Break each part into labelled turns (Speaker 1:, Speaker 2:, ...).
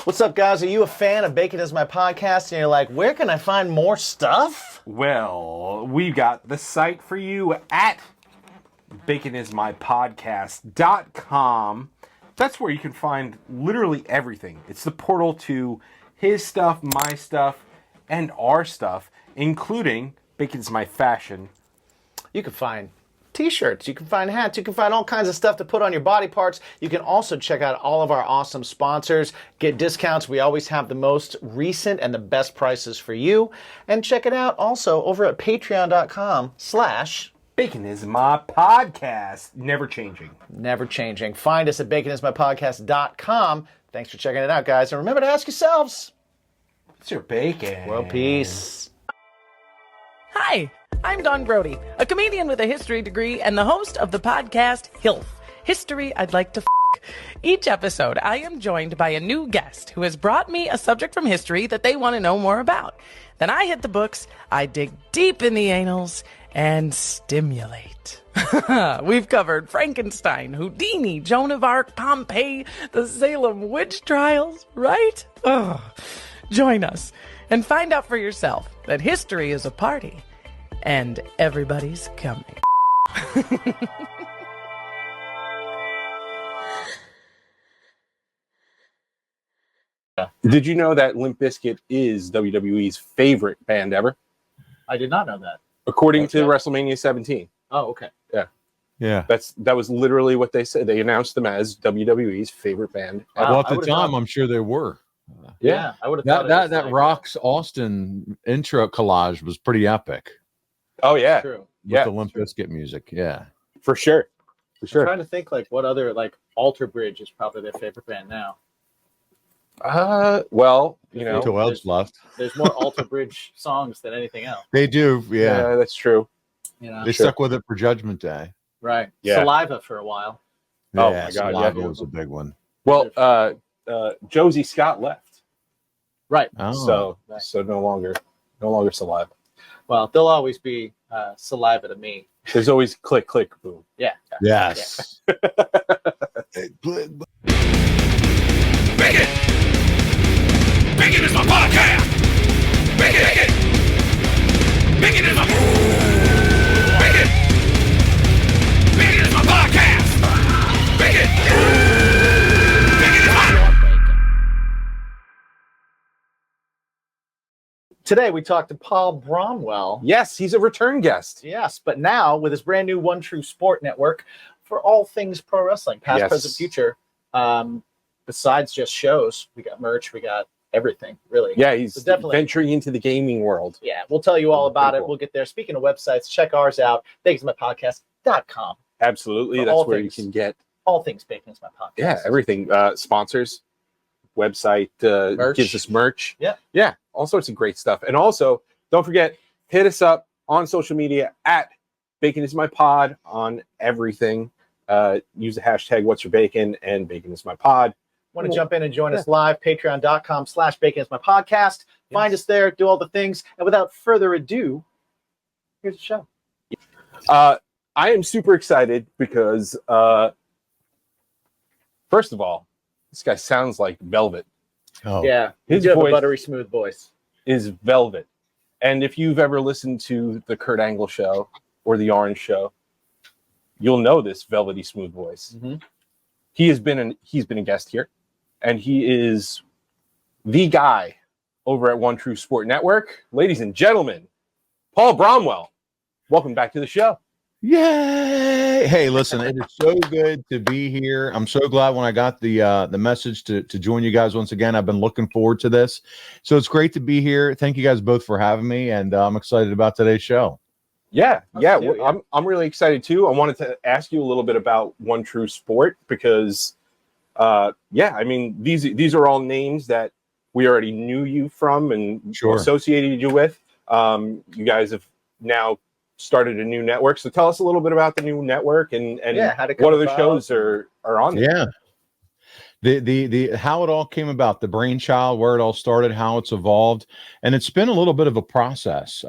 Speaker 1: What's up, guys? Are you a fan of Bacon Is My Podcast? And you're like, where can I find more stuff?
Speaker 2: Well, we've got the site for you at baconismypodcast.com. That's where you can find literally everything. It's the portal to his stuff, my stuff, and our stuff, including Bacon's My Fashion.
Speaker 1: You can find t-shirts, you can find hats, you can find all kinds of stuff to put on your body parts. You can also check out all of our awesome sponsors, get discounts. We always have the most recent and the best prices for you. And check it out also over at patreon.com/Bacon
Speaker 2: Is My Podcast. Never changing.
Speaker 1: Never changing. Find us at baconismypodcast.com. Thanks for checking it out, guys. And remember to ask yourselves,
Speaker 2: What's your bacon?
Speaker 1: world peace.
Speaker 3: Hi, I'm Dawn Brody, a comedian with a history degree and the host of the podcast HILF, History I'd Like to F***. Each episode, I am joined by a new guest who has brought me a subject from history that they want to know more about. Then I hit the books, I dig deep in the annals, and stimulate. We've covered Frankenstein, Houdini, Joan of Arc, Pompeii, the Salem witch trials, right? Ugh. Join us and find out for yourself that history is a party and everybody's coming.
Speaker 2: Did you know that Limp Bizkit is WWE's favorite band ever?
Speaker 1: I did not know that.
Speaker 2: According to WrestleMania 17.
Speaker 1: Oh, okay.
Speaker 4: Yeah.
Speaker 2: That was literally what they said. They announced them as WWE's favorite band ever.
Speaker 4: Well, at
Speaker 1: I
Speaker 4: the
Speaker 1: would've
Speaker 4: time,
Speaker 1: thought-
Speaker 4: I'm sure they were.
Speaker 1: Yeah, I would have thought
Speaker 4: That Rocks Austin intro collage was pretty epic
Speaker 2: Oh, yeah.
Speaker 1: True.
Speaker 4: with
Speaker 2: Yeah,
Speaker 4: the Limp Bizkit music. Yeah.
Speaker 2: for sure. For
Speaker 1: I'm
Speaker 2: sure.
Speaker 1: trying to think what other Alter Bridge is probably their favorite band now.
Speaker 2: Well, you know,
Speaker 4: Until else left.
Speaker 1: There's more Alter Bridge songs than anything else.
Speaker 4: They do. Yeah.
Speaker 2: that's true.
Speaker 1: You know,
Speaker 4: They stuck with it for Judgment Day.
Speaker 1: right?
Speaker 2: Yeah.
Speaker 1: Saliva for a while.
Speaker 2: Oh,
Speaker 4: Yeah,
Speaker 2: my God,
Speaker 4: Saliva
Speaker 2: yeah.
Speaker 4: was a big one.
Speaker 2: Well, Josie Scott left.
Speaker 1: Right.
Speaker 4: Oh.
Speaker 2: So no longer Saliva.
Speaker 1: Well, they'll always be Saliva to me.
Speaker 2: There's always click, click, boom.
Speaker 1: Yeah.
Speaker 4: Yes.
Speaker 5: Bacon! Bacon is my podcast! Bacon! Bacon is my... Bacon! Bacon is my podcast! Bacon! Bacon is my...
Speaker 1: Today we talked to Paul Bromwell.
Speaker 2: Yes, he's a return guest.
Speaker 1: Yes, but now with his brand new One True Sport Network for all things pro wrestling, past,
Speaker 2: Yes.
Speaker 1: present, future. Besides just shows, we got merch, we got everything, really.
Speaker 2: Yeah, he's
Speaker 1: So definitely.
Speaker 2: venturing into the gaming world.
Speaker 1: Yeah, we'll tell you all about
Speaker 2: Pretty
Speaker 1: it.
Speaker 2: cool.
Speaker 1: We'll get there. Speaking of websites, check ours out. baconismypodcast.com.
Speaker 2: Absolutely.
Speaker 1: For
Speaker 2: That's
Speaker 1: all
Speaker 2: where
Speaker 1: things.
Speaker 2: you can get
Speaker 1: All things Bacon Is My Podcast.
Speaker 2: everything. Sponsors, website,
Speaker 1: Merch.
Speaker 2: gives us merch.
Speaker 1: Yeah.
Speaker 2: Yeah, all sorts of great stuff. And also, don't forget, hit us up on social media at Bacon Is My Pod on everything. Use the hashtag What's Your Bacon and Bacon Is My Pod.
Speaker 1: Want to jump in and join us live? Patreon.com/Bacon Is My Podcast. Find us there, do all the things. And without further ado, here's the show.
Speaker 2: I am super excited because, first of all, this guy sounds like Velvet.
Speaker 4: Oh.
Speaker 1: Yeah,
Speaker 2: His
Speaker 1: you have a
Speaker 2: voice
Speaker 1: buttery smooth voice.
Speaker 2: is Velvet. And if you've ever listened to the Kurt Angle show or the Orange show, you'll know this velvety smooth voice.
Speaker 1: Mm-hmm.
Speaker 2: He's been a guest here, and he is the guy over at One True Sport Network. Ladies and gentlemen, Paul Bromwell. Welcome back to the show.
Speaker 4: Yay! Hey, listen, it is so good to be here. I'm so glad when I got the message to join you guys once again. I've been looking forward to this, so it's great to be here. Thank you guys both for having me, and I'm excited about today's show.
Speaker 2: Yeah.
Speaker 1: too, yeah.
Speaker 2: I'm really excited too. I wanted to ask you a little bit about One True Sport because, I mean these are all names that we already knew you from and
Speaker 4: Sure.
Speaker 2: associated you with. You guys have now started a new network, so tell us a little bit about the new network and
Speaker 1: how'd it come
Speaker 2: what other
Speaker 1: about?
Speaker 2: shows are on there.
Speaker 4: Yeah. The how it all came about, the brainchild, where it all started, how it's evolved, and it's been a little bit of a process.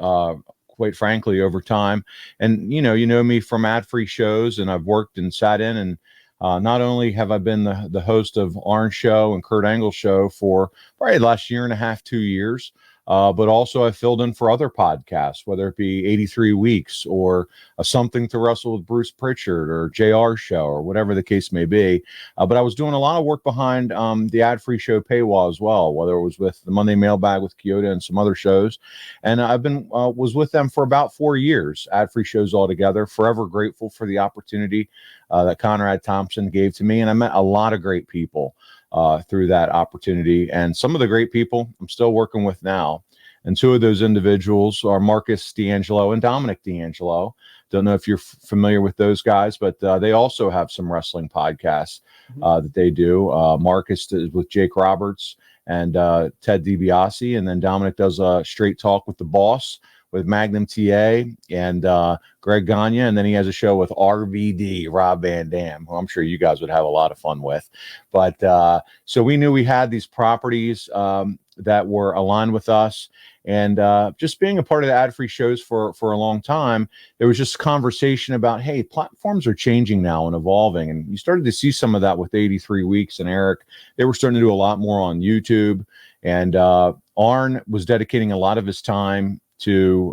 Speaker 4: Quite frankly, over time. And you know me from ad-free shows, and I've worked and sat in and Not only have I been the host of Orange Show and Kurt Angle Show for probably the last year and a half, 2 years, but also I filled in for other podcasts, whether it be 83 Weeks or Something to Wrestle with Bruce Pritchard or JR Show or whatever the case may be. But I was doing a lot of work behind the ad-free show paywall as well, whether it was with the Monday Mailbag with Kyoto and some other shows. And I've been was with them for about 4 years, ad-free shows altogether. Forever grateful for the opportunity that Conrad Thompson gave to me. And I met a lot of great people through that opportunity. And some of the great people I'm still working with now. And two of those individuals are Marcus D'Angelo and Dominic D'Angelo. Don't know if you're familiar with those guys, but they also have some wrestling podcasts that they do. Marcus is with Jake Roberts and Ted DiBiase. And then Dominic does Straight Talk with the Boss with Magnum TA and Greg Gagne. And then he has a show with RVD, Rob Van Dam, who I'm sure you guys would have a lot of fun with. But so we knew we had these properties that were aligned with us. And just being a part of the ad-free shows for a long time, there was just conversation about, hey, platforms are changing now and evolving. And you started to see some of that with 83 Weeks and Eric. They were starting to do a lot more on YouTube. And Arn was dedicating a lot of his time to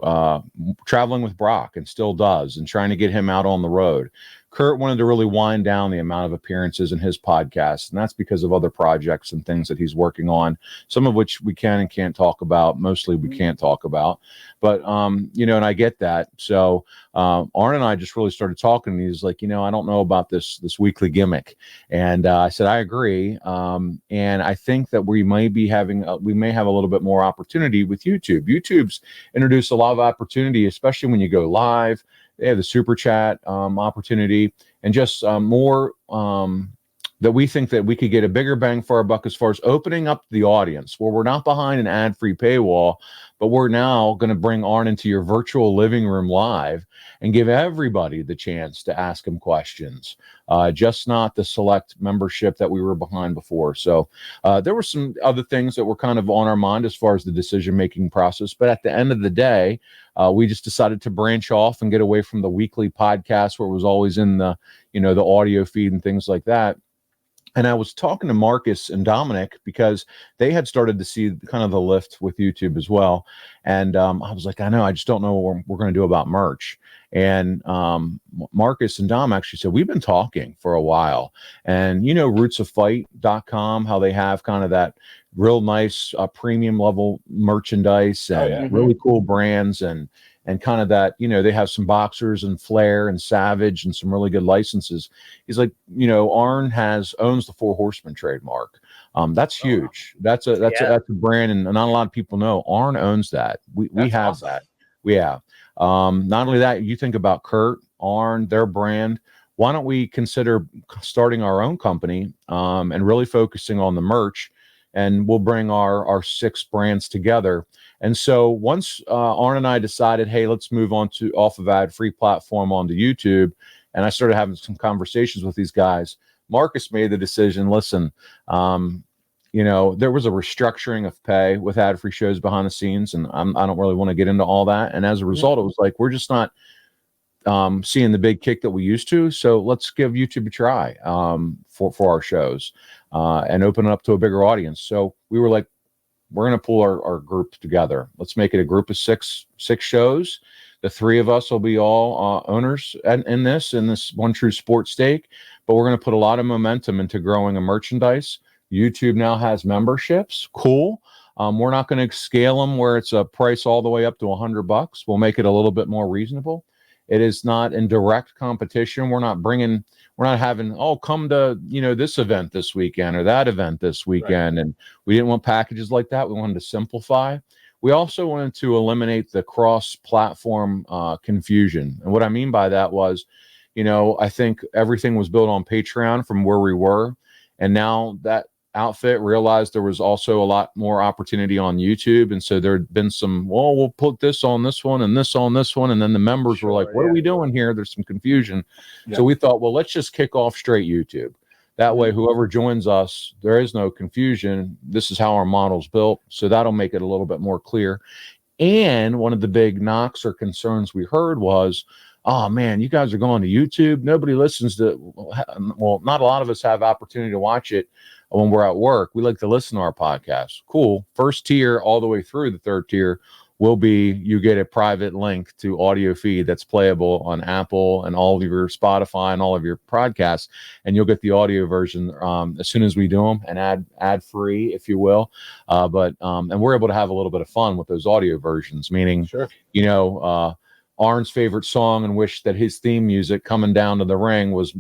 Speaker 4: traveling with Brock, and still does, and trying to get him out on the road. Kurt wanted to really wind down the amount of appearances in his podcast, and that's because of other projects and things that he's working on, some of which we can and can't talk about. Mostly we can't talk about, but and I get that. So Arn and I just really started talking, and he's like, I don't know about this weekly gimmick. And I said, I agree. And I think that we may have a little bit more opportunity with YouTube. YouTube's introduced a lot of opportunity, especially when you go live. They have the super chat opportunity, and just more that we think that we could get a bigger bang for our buck as far as opening up the audience, where we're not behind an ad-free paywall, but we're now going to bring Arn into your virtual living room live and give everybody the chance to ask him questions, just not the select membership that we were behind before. So there were some other things that were kind of on our mind as far as the decision-making process. But at the end of the day, we just decided to branch off and get away from the weekly podcast where it was always in the audio feed and things like that. And I was talking to Marcus and Dominic because they had started to see kind of the lift with YouTube as well. And I was like, I know, I just don't know what we're going to do about merch. And Marcus and Dom actually said, we've been talking for a while. And rootsoffight.com, how they have kind of that real nice premium level merchandise and really cool brands and kind of that, they have some boxers and Flair and Savage and some really good licenses. He's like, Arn owns the Four Horsemen trademark. That's huge. That's a brand, and not a lot of people know Arn owns that. We have awesome. That. We have. Not only that, you think about Kurt, Arn, their brand. Why don't we consider starting our own company and really focusing on the merch? And we'll bring our 6 brands together. And so once Arn and I decided, hey, let's move on off of ad-free platform onto YouTube, and I started having some conversations with these guys, Marcus made the decision, listen, there was a restructuring of pay with ad-free shows behind the scenes, and I don't really want to get into all that. And as a result, it was like, we're just not seeing the big kick that we used to. So let's give YouTube a try for our shows and open it up to a bigger audience. So we were like, we're going to pull our group together. Let's make it a group of six shows. The 3 of us will be all owners in this One True Sports stake, but we're going to put a lot of momentum into growing a merchandise. YouTube now has memberships. Cool. We're not going to scale them where it's a price all the way up to $100. We'll make it a little bit more reasonable. It is not in direct competition. We're not having, come to, this event this weekend or that event this weekend. Right. And we didn't want packages like that. We wanted to simplify. We also wanted to eliminate the cross-platform confusion. And what I mean by that was, I think everything was built on Patreon from where we were. And now that outfit realized there was also a lot more opportunity on YouTube. And so there'd been some, we'll put this on this one and this on this one. And then the members were like, what are we doing here? There's some confusion. Yeah. So we thought, well, let's just kick off straight YouTube. That way, whoever joins us, there is no confusion. This is how our model's built. So that'll make it a little bit more clear. And one of the big knocks or concerns we heard was, oh man, you guys are going to YouTube. Nobody listens to, well, not a lot of us have opportunity to watch it when we're at work. We like to listen to our podcast. Cool. First tier all the way through the third tier will be, you get a private link to audio feed that's playable on Apple and all of your Spotify and all of your podcasts. And you'll get the audio version as soon as we do them, and ad free, if you will. And we're able to have a little bit of fun with those audio versions, meaning,
Speaker 1: Sure.
Speaker 4: Arn's favorite song and wish that his theme music coming down to the ring was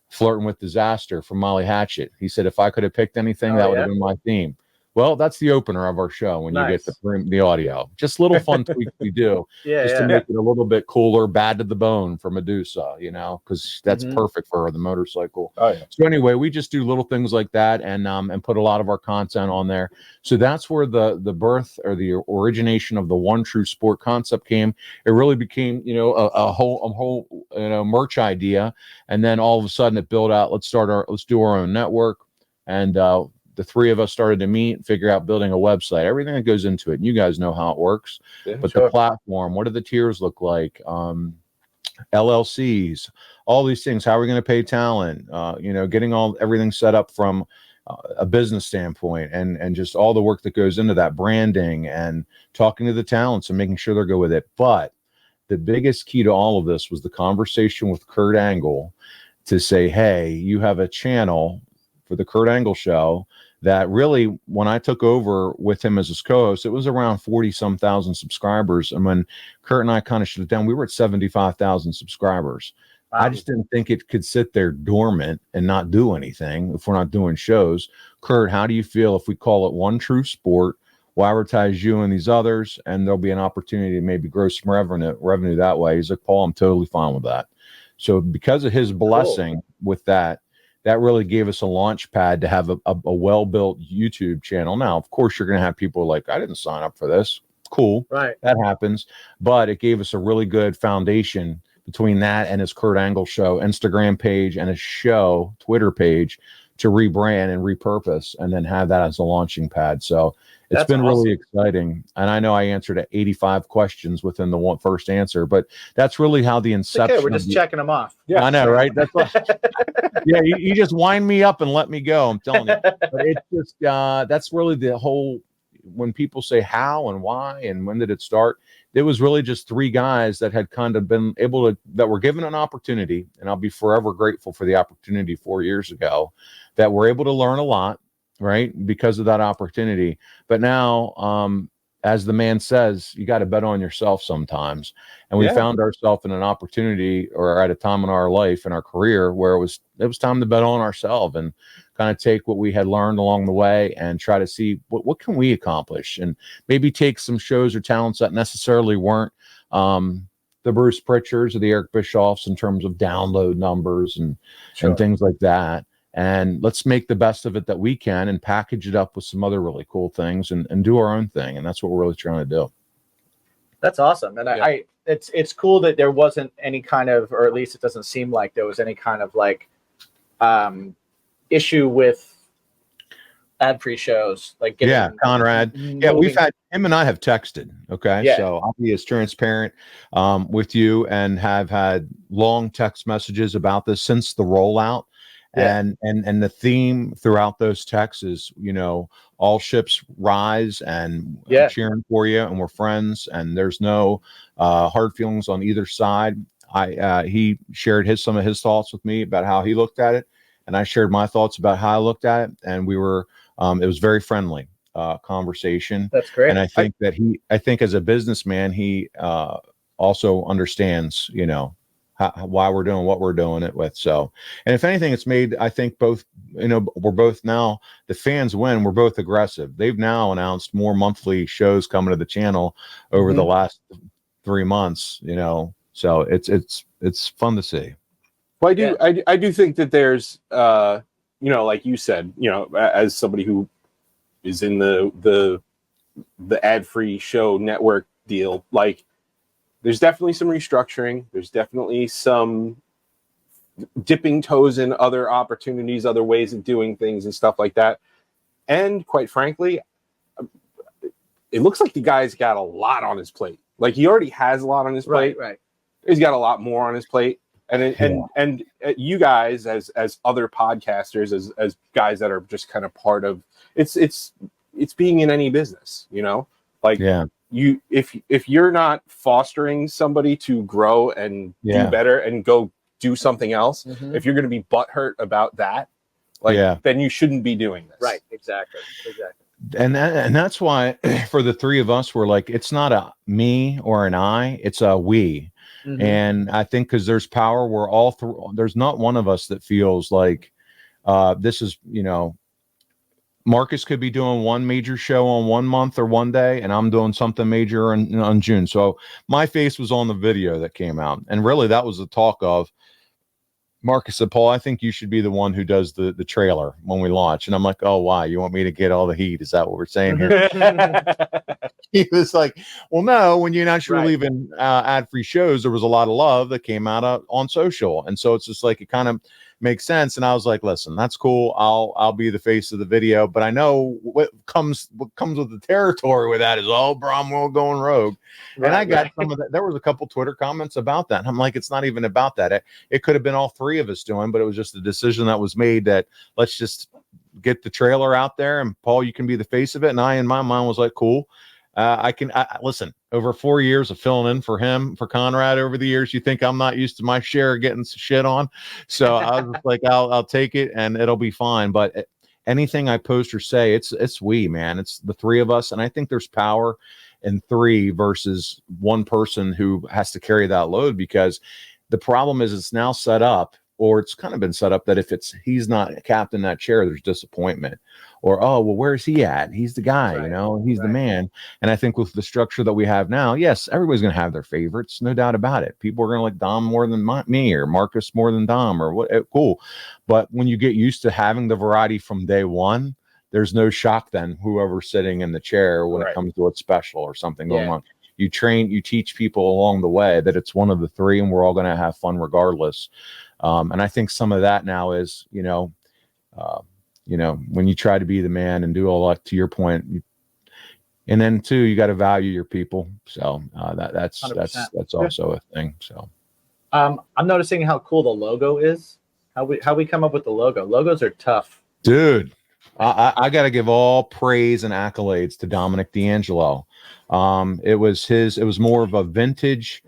Speaker 4: Flirting with Disaster from Molly Hatchet. He said, if I could have picked anything, that would have been my theme. Well, that's the opener of our show when you get the audio. Just little fun tweaks we do to make it a little bit cooler, bad to the bone for Medusa, because that's perfect for the motorcycle.
Speaker 2: Oh, yeah.
Speaker 4: So anyway, we just do little things like that and put a lot of our content on there. So that's where the birth or the origination of the One True Sport concept came. It really became, a whole merch idea. And then all of a sudden it built out, let's do our own network. And the three of us started to meet, figure out building a website, everything that goes into it. And you guys know how it works. Yeah, but the platform, what do the tiers look like? LLCs, all these things. How are we going to pay talent? Getting everything set up from a business standpoint, and just all the work that goes into that, branding and talking to the talents and making sure they're good with it. But the biggest key to all of this was the conversation with Kurt Angle to say, hey, you have a channel for the Kurt Angle Show that really, when I took over with him as his co-host, it was around 40-some thousand subscribers. And when Kurt and I kind of shut it down, we were at 75,000 subscribers. Wow. I just didn't think it could sit there dormant and not do anything if we're not doing shows. Kurt, how do you feel if we call it One True Sport? We'll advertise you and these others, and there'll be an opportunity to maybe grow some revenue that way. He's like, Paul, I'm totally fine with that. So because of his blessing with that really gave us a launch pad to have a well-built YouTube channel. Now, of course, you're going to have people like, I didn't sign up for this. Cool. Right. That happens. But it gave us a really good foundation between that and his Kurt Angle Show Instagram page and his show Twitter page to rebrand and repurpose and then have that as a launching pad. So it's been awesome. Really exciting. And I know I answered 85 questions within the first answer, but that's really how the inception.
Speaker 1: Okay, we're just checking them off.
Speaker 4: Yeah, I know, right? That's what, yeah, you just wind me up and let me go. I'm telling you. But it's just that's really the whole, when people say how and why and when did it start, it was really just three guys that had kind of been able to, that were given an opportunity, and I'll be forever grateful for the opportunity 4 years ago, that were able to learn a lot, right, because of that opportunity. But now, as the man says, you got to bet on yourself sometimes. And we found ourselves in an opportunity, or at a time in our life, in our career, where it was time to bet on ourselves and kind of take what we had learned along the way and try to see what can we accomplish, and maybe take some shows or talents that necessarily weren't the Bruce Pritchards or the Eric Bischoffs in terms of download numbers and things like that. And let's make the best of it that we can and package it up with some other really cool things and do our own thing. And that's what we're really trying to do.
Speaker 1: That's awesome. And it's cool that there wasn't any kind of, or at least it doesn't seem like there was any kind of like issue with ad-free shows. Like
Speaker 4: Conrad. Yeah, we've had, him and I have texted. Okay. Yeah. So I'll be as transparent with you, and have had long text messages about this since the rollout. Yeah. And the theme throughout those texts is, all ships rise, and I'm cheering for you, and we're friends, and there's no hard feelings on either side. He shared some of his thoughts with me about how he looked at it, and I shared my thoughts about how I looked at it, and we were it was very friendly conversation. That's great. And I think as a businessman, he also understands, why we're doing what we're doing it with. So, and if anything, it's made, I think both, we're both now, the fans win. We're both aggressive. They've now announced more monthly shows coming to the channel over the last 3 months, so it's fun to see.
Speaker 2: Well, I do think that there's, like you said, as somebody who is in the ad-free show network deal, like, there's definitely some restructuring. There's definitely some dipping toes in other opportunities, other ways of doing things and stuff like that. And quite frankly, it looks like the guy's got a lot on his plate. Like, he already has a lot on his plate. Right. he's got a lot more on his plate. And you guys as other podcasters, as guys that are just kind of part of it's being in any business, you know, like you if you're not fostering somebody to grow and do better and go do something else, if you're going to be butthurt about that, like then you shouldn't be doing this.
Speaker 6: Right. Exactly.
Speaker 4: And that's why for the three of us, we're like, it's not a me or an I, it's a we. And I think because there's power, we're all there's not one of us that feels like this is, you know, Marcus could be doing one major show on 1 month or 1 day, and I'm doing something major on June. So my face was on the video that came out. And really that was the talk of Marcus said, Paul, I think you should be the one who does the trailer when we launch. And I'm like, oh, why? You want me to get all the heat? Is that what we're saying here? He was like, well, no, when you're not leaving ad-free shows, there was a lot of love that came out on social. And so it's just like, it kind of makes sense. And I was like, listen, that's cool. I'll be the face of the video. But I know what comes with the territory with that is all Bromwell going rogue. And I got some of that. There was a couple Twitter comments about that. And I'm like, it's not even about that. It could have been all three of us doing, but it was just a decision that was made that let's just get the trailer out there. And Paul, you can be the face of it. And I, in my mind, was like, cool. I listen, over 4 years of filling in for him, for Conrad over the years, you think I'm not used to my share of getting shit on. So I was like, I'll take it and it'll be fine. But anything I post or say, it's we, man, it's the three of us. And I think there's power in three versus one person who has to carry that load, because the problem is it's now set up, or it's kind of been set up that if he's not captain that chair, there's disappointment, or, oh, well, where's he at? He's the guy, you know, he's the man. And I think with the structure that we have now, yes, everybody's going to have their favorites. No doubt about it. People are going to like Dom more than me, or Marcus more than Dom, or what. Cool. But when you get used to having the variety from day one, there's no shock then whoever's sitting in the chair when it comes to what's special or something going on. You teach people along the way that it's one of the three and we're all going to have fun regardless. And I think some of that now is, you know, when you try to be the man and do all that, to your point, and then too, you got to value your people. So that's also a thing. So
Speaker 6: I'm noticing how cool the logo is. How we come up with the logo. Logos are tough,
Speaker 4: dude. I got to give all praise and accolades to Dominic D'Angelo. It was more of a vintage.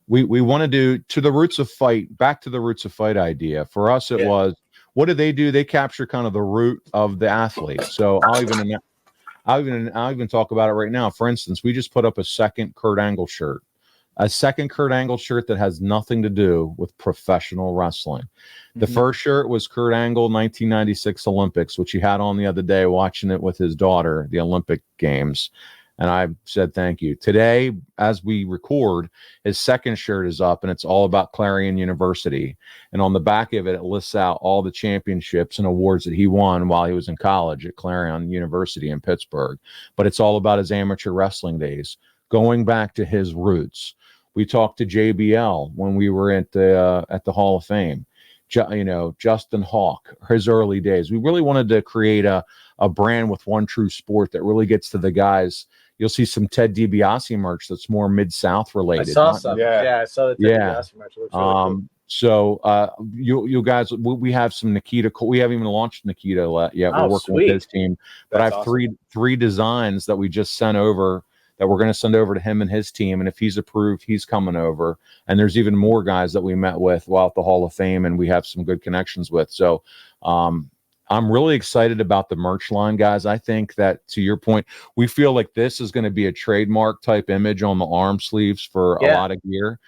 Speaker 4: We want to do back to the roots of fight idea. For us, it was, what do? They capture kind of the root of the athlete. So I'll even talk about it right now. For instance, we just put up a second Kurt Angle shirt that has nothing to do with professional wrestling. The first shirt was Kurt Angle 1996 Olympics, which he had on the other day watching it with his daughter, the Olympic Games. And I said, thank you. Today, as we record, his second shirt is up, and it's all about Clarion University. And on the back of it, it lists out all the championships and awards that he won while he was in college at Clarion University in Pittsburgh. But it's all about his amateur wrestling days, going back to his roots. We talked to JBL when we were at the Hall of Fame. Justin Hawk, his early days. We really wanted to create a brand with one true sport that really gets to the guys. You'll see some Ted DiBiase merch that's more Mid-South related.
Speaker 6: I saw some. Yeah, I saw the Ted DiBiase merch. It looks really cool.
Speaker 4: So you guys, we have some Nikita. We haven't even launched Nikita yet. We're working with his team. But I have awesome. three designs that we just sent over that we're going to send over to him and his team. And if he's approved, he's coming over. And there's even more guys that we met with while at the Hall of Fame and we have some good connections with. So I'm really excited about the merch line, guys. I think that, to your point, we feel like this is going to be a trademark type image on the arm sleeves for a lot of gear.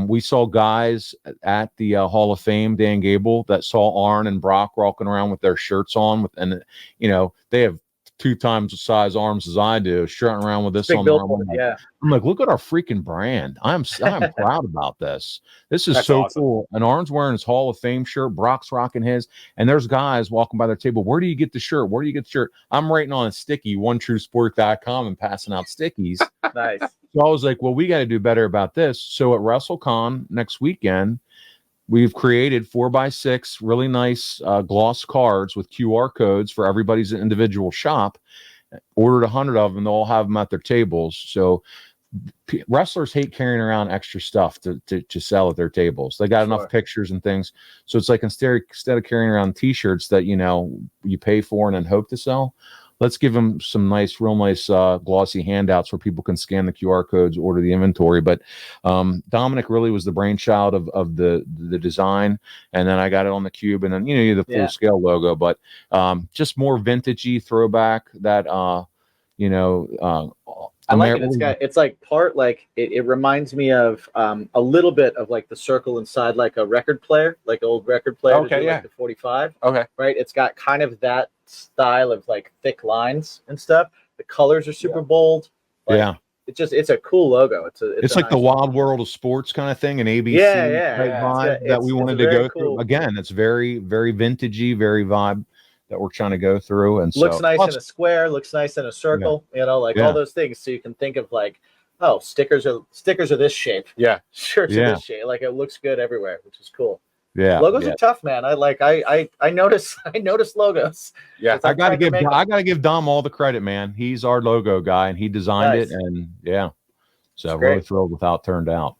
Speaker 4: We saw guys at the Hall of Fame, Dan Gable, that saw Arn and Brock walking around with their shirts on, and they have 2 times the size arms as I do, strutting around with this on the arm. I'm like, look at our freaking brand. I'm proud about this. This is so awesome. Cool. And Arn's wearing his Hall of Fame shirt. Brock's rocking his. And there's guys walking by their table. Where do you get the shirt? Where do you get the shirt? I'm writing on a sticky, onetruesport.com, and passing out stickies.
Speaker 6: Nice.
Speaker 4: So I was like, well, we got to do better about this. So at WrestleCon next weekend, we've created 4x6 really nice gloss cards with QR codes for everybody's individual shop. Ordered 100 of them. They'll all have them at their tables. So wrestlers hate carrying around extra stuff to sell at their tables. They got enough pictures and things. So it's like instead of carrying around t-shirts that, you pay for and then hope to sell, let's give them some real nice glossy handouts where people can scan the QR codes, order the inventory. But Dominic really was the brainchild of the design. And then I got it on the cube and then, the full scale logo, but just more vintagey throwback that,
Speaker 6: I like it. It's like part like it reminds me of a little bit of like the circle inside like a record player, like old record player.
Speaker 2: Okay,
Speaker 6: like the 45.
Speaker 2: Okay.
Speaker 6: Right. It's got kind of that style of like thick lines and stuff. The colors are super bold. Like, it's a cool logo. It's
Speaker 4: like the wild world of sports kind of thing, an ABC vibe that we wanted to go through. Again, it's very, very vintagey, very vibe that we're trying to go through, and
Speaker 6: looks nice in a square, looks nice in a circle, all those things. So you can think of like, oh, stickers are this shape.
Speaker 2: Yeah,
Speaker 6: shirts are this shape. Like it looks good everywhere, which is cool.
Speaker 4: Yeah,
Speaker 6: logos are tough, man. I notice logos.
Speaker 2: Yeah,
Speaker 4: I gotta give Dom all the credit, man. He's our logo guy, and he designed it, and so really thrilled with how it turned out.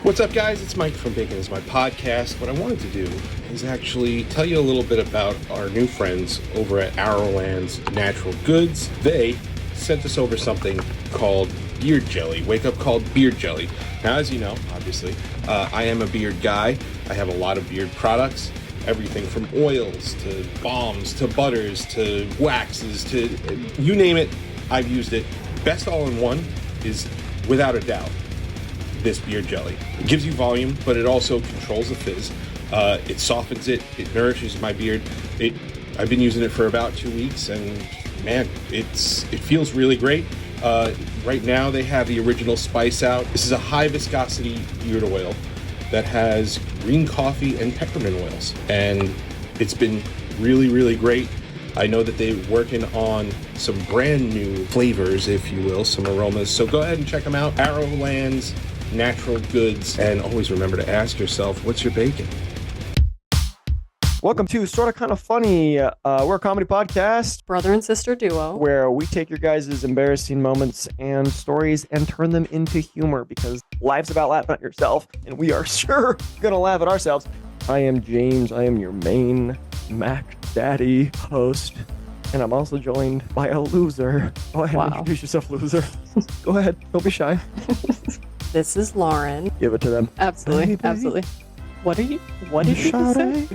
Speaker 7: What's up, guys? It's Mike from Bacon Is My Podcast. What I wanted to do is actually tell you a little bit about our new friends over at Arrowland's Natural Goods. They sent us over something called Beard Jelly. Wake Up called Beard Jelly. Now, as you know, obviously, I am a beard guy. I have a lot of beard products. Everything from oils to balms to butters to waxes to you name it, I've used it. Best all-in-one is, without a doubt, this beard jelly. It gives you volume, but it also controls the fizz. It softens it. It nourishes my beard. I've been using it for about 2 weeks, and man, it feels really great. Right now, they have the original spice out. This is a high viscosity beard oil that has green coffee and peppermint oils, and it's been really, really great. I know that they're working on some brand new flavors, if you will, some aromas. So go ahead and check them out. Arrowland's Natural Goods, and always remember to ask yourself, what's your bacon?
Speaker 8: Welcome to Sorta Kinda Funny. We're a comedy podcast,
Speaker 9: brother and sister duo,
Speaker 8: where we take your guys' embarrassing moments and stories and turn them into humor, because life's about laughing at yourself, and we are sure gonna laugh at ourselves. I am James. I am your main Mac Daddy host, and I'm also joined by a loser. Go ahead and introduce yourself, loser. Go ahead. Don't be shy.
Speaker 9: This is Lauren.
Speaker 8: Give it to them.
Speaker 9: Absolutely.
Speaker 8: Baby.
Speaker 9: Absolutely. What did you say?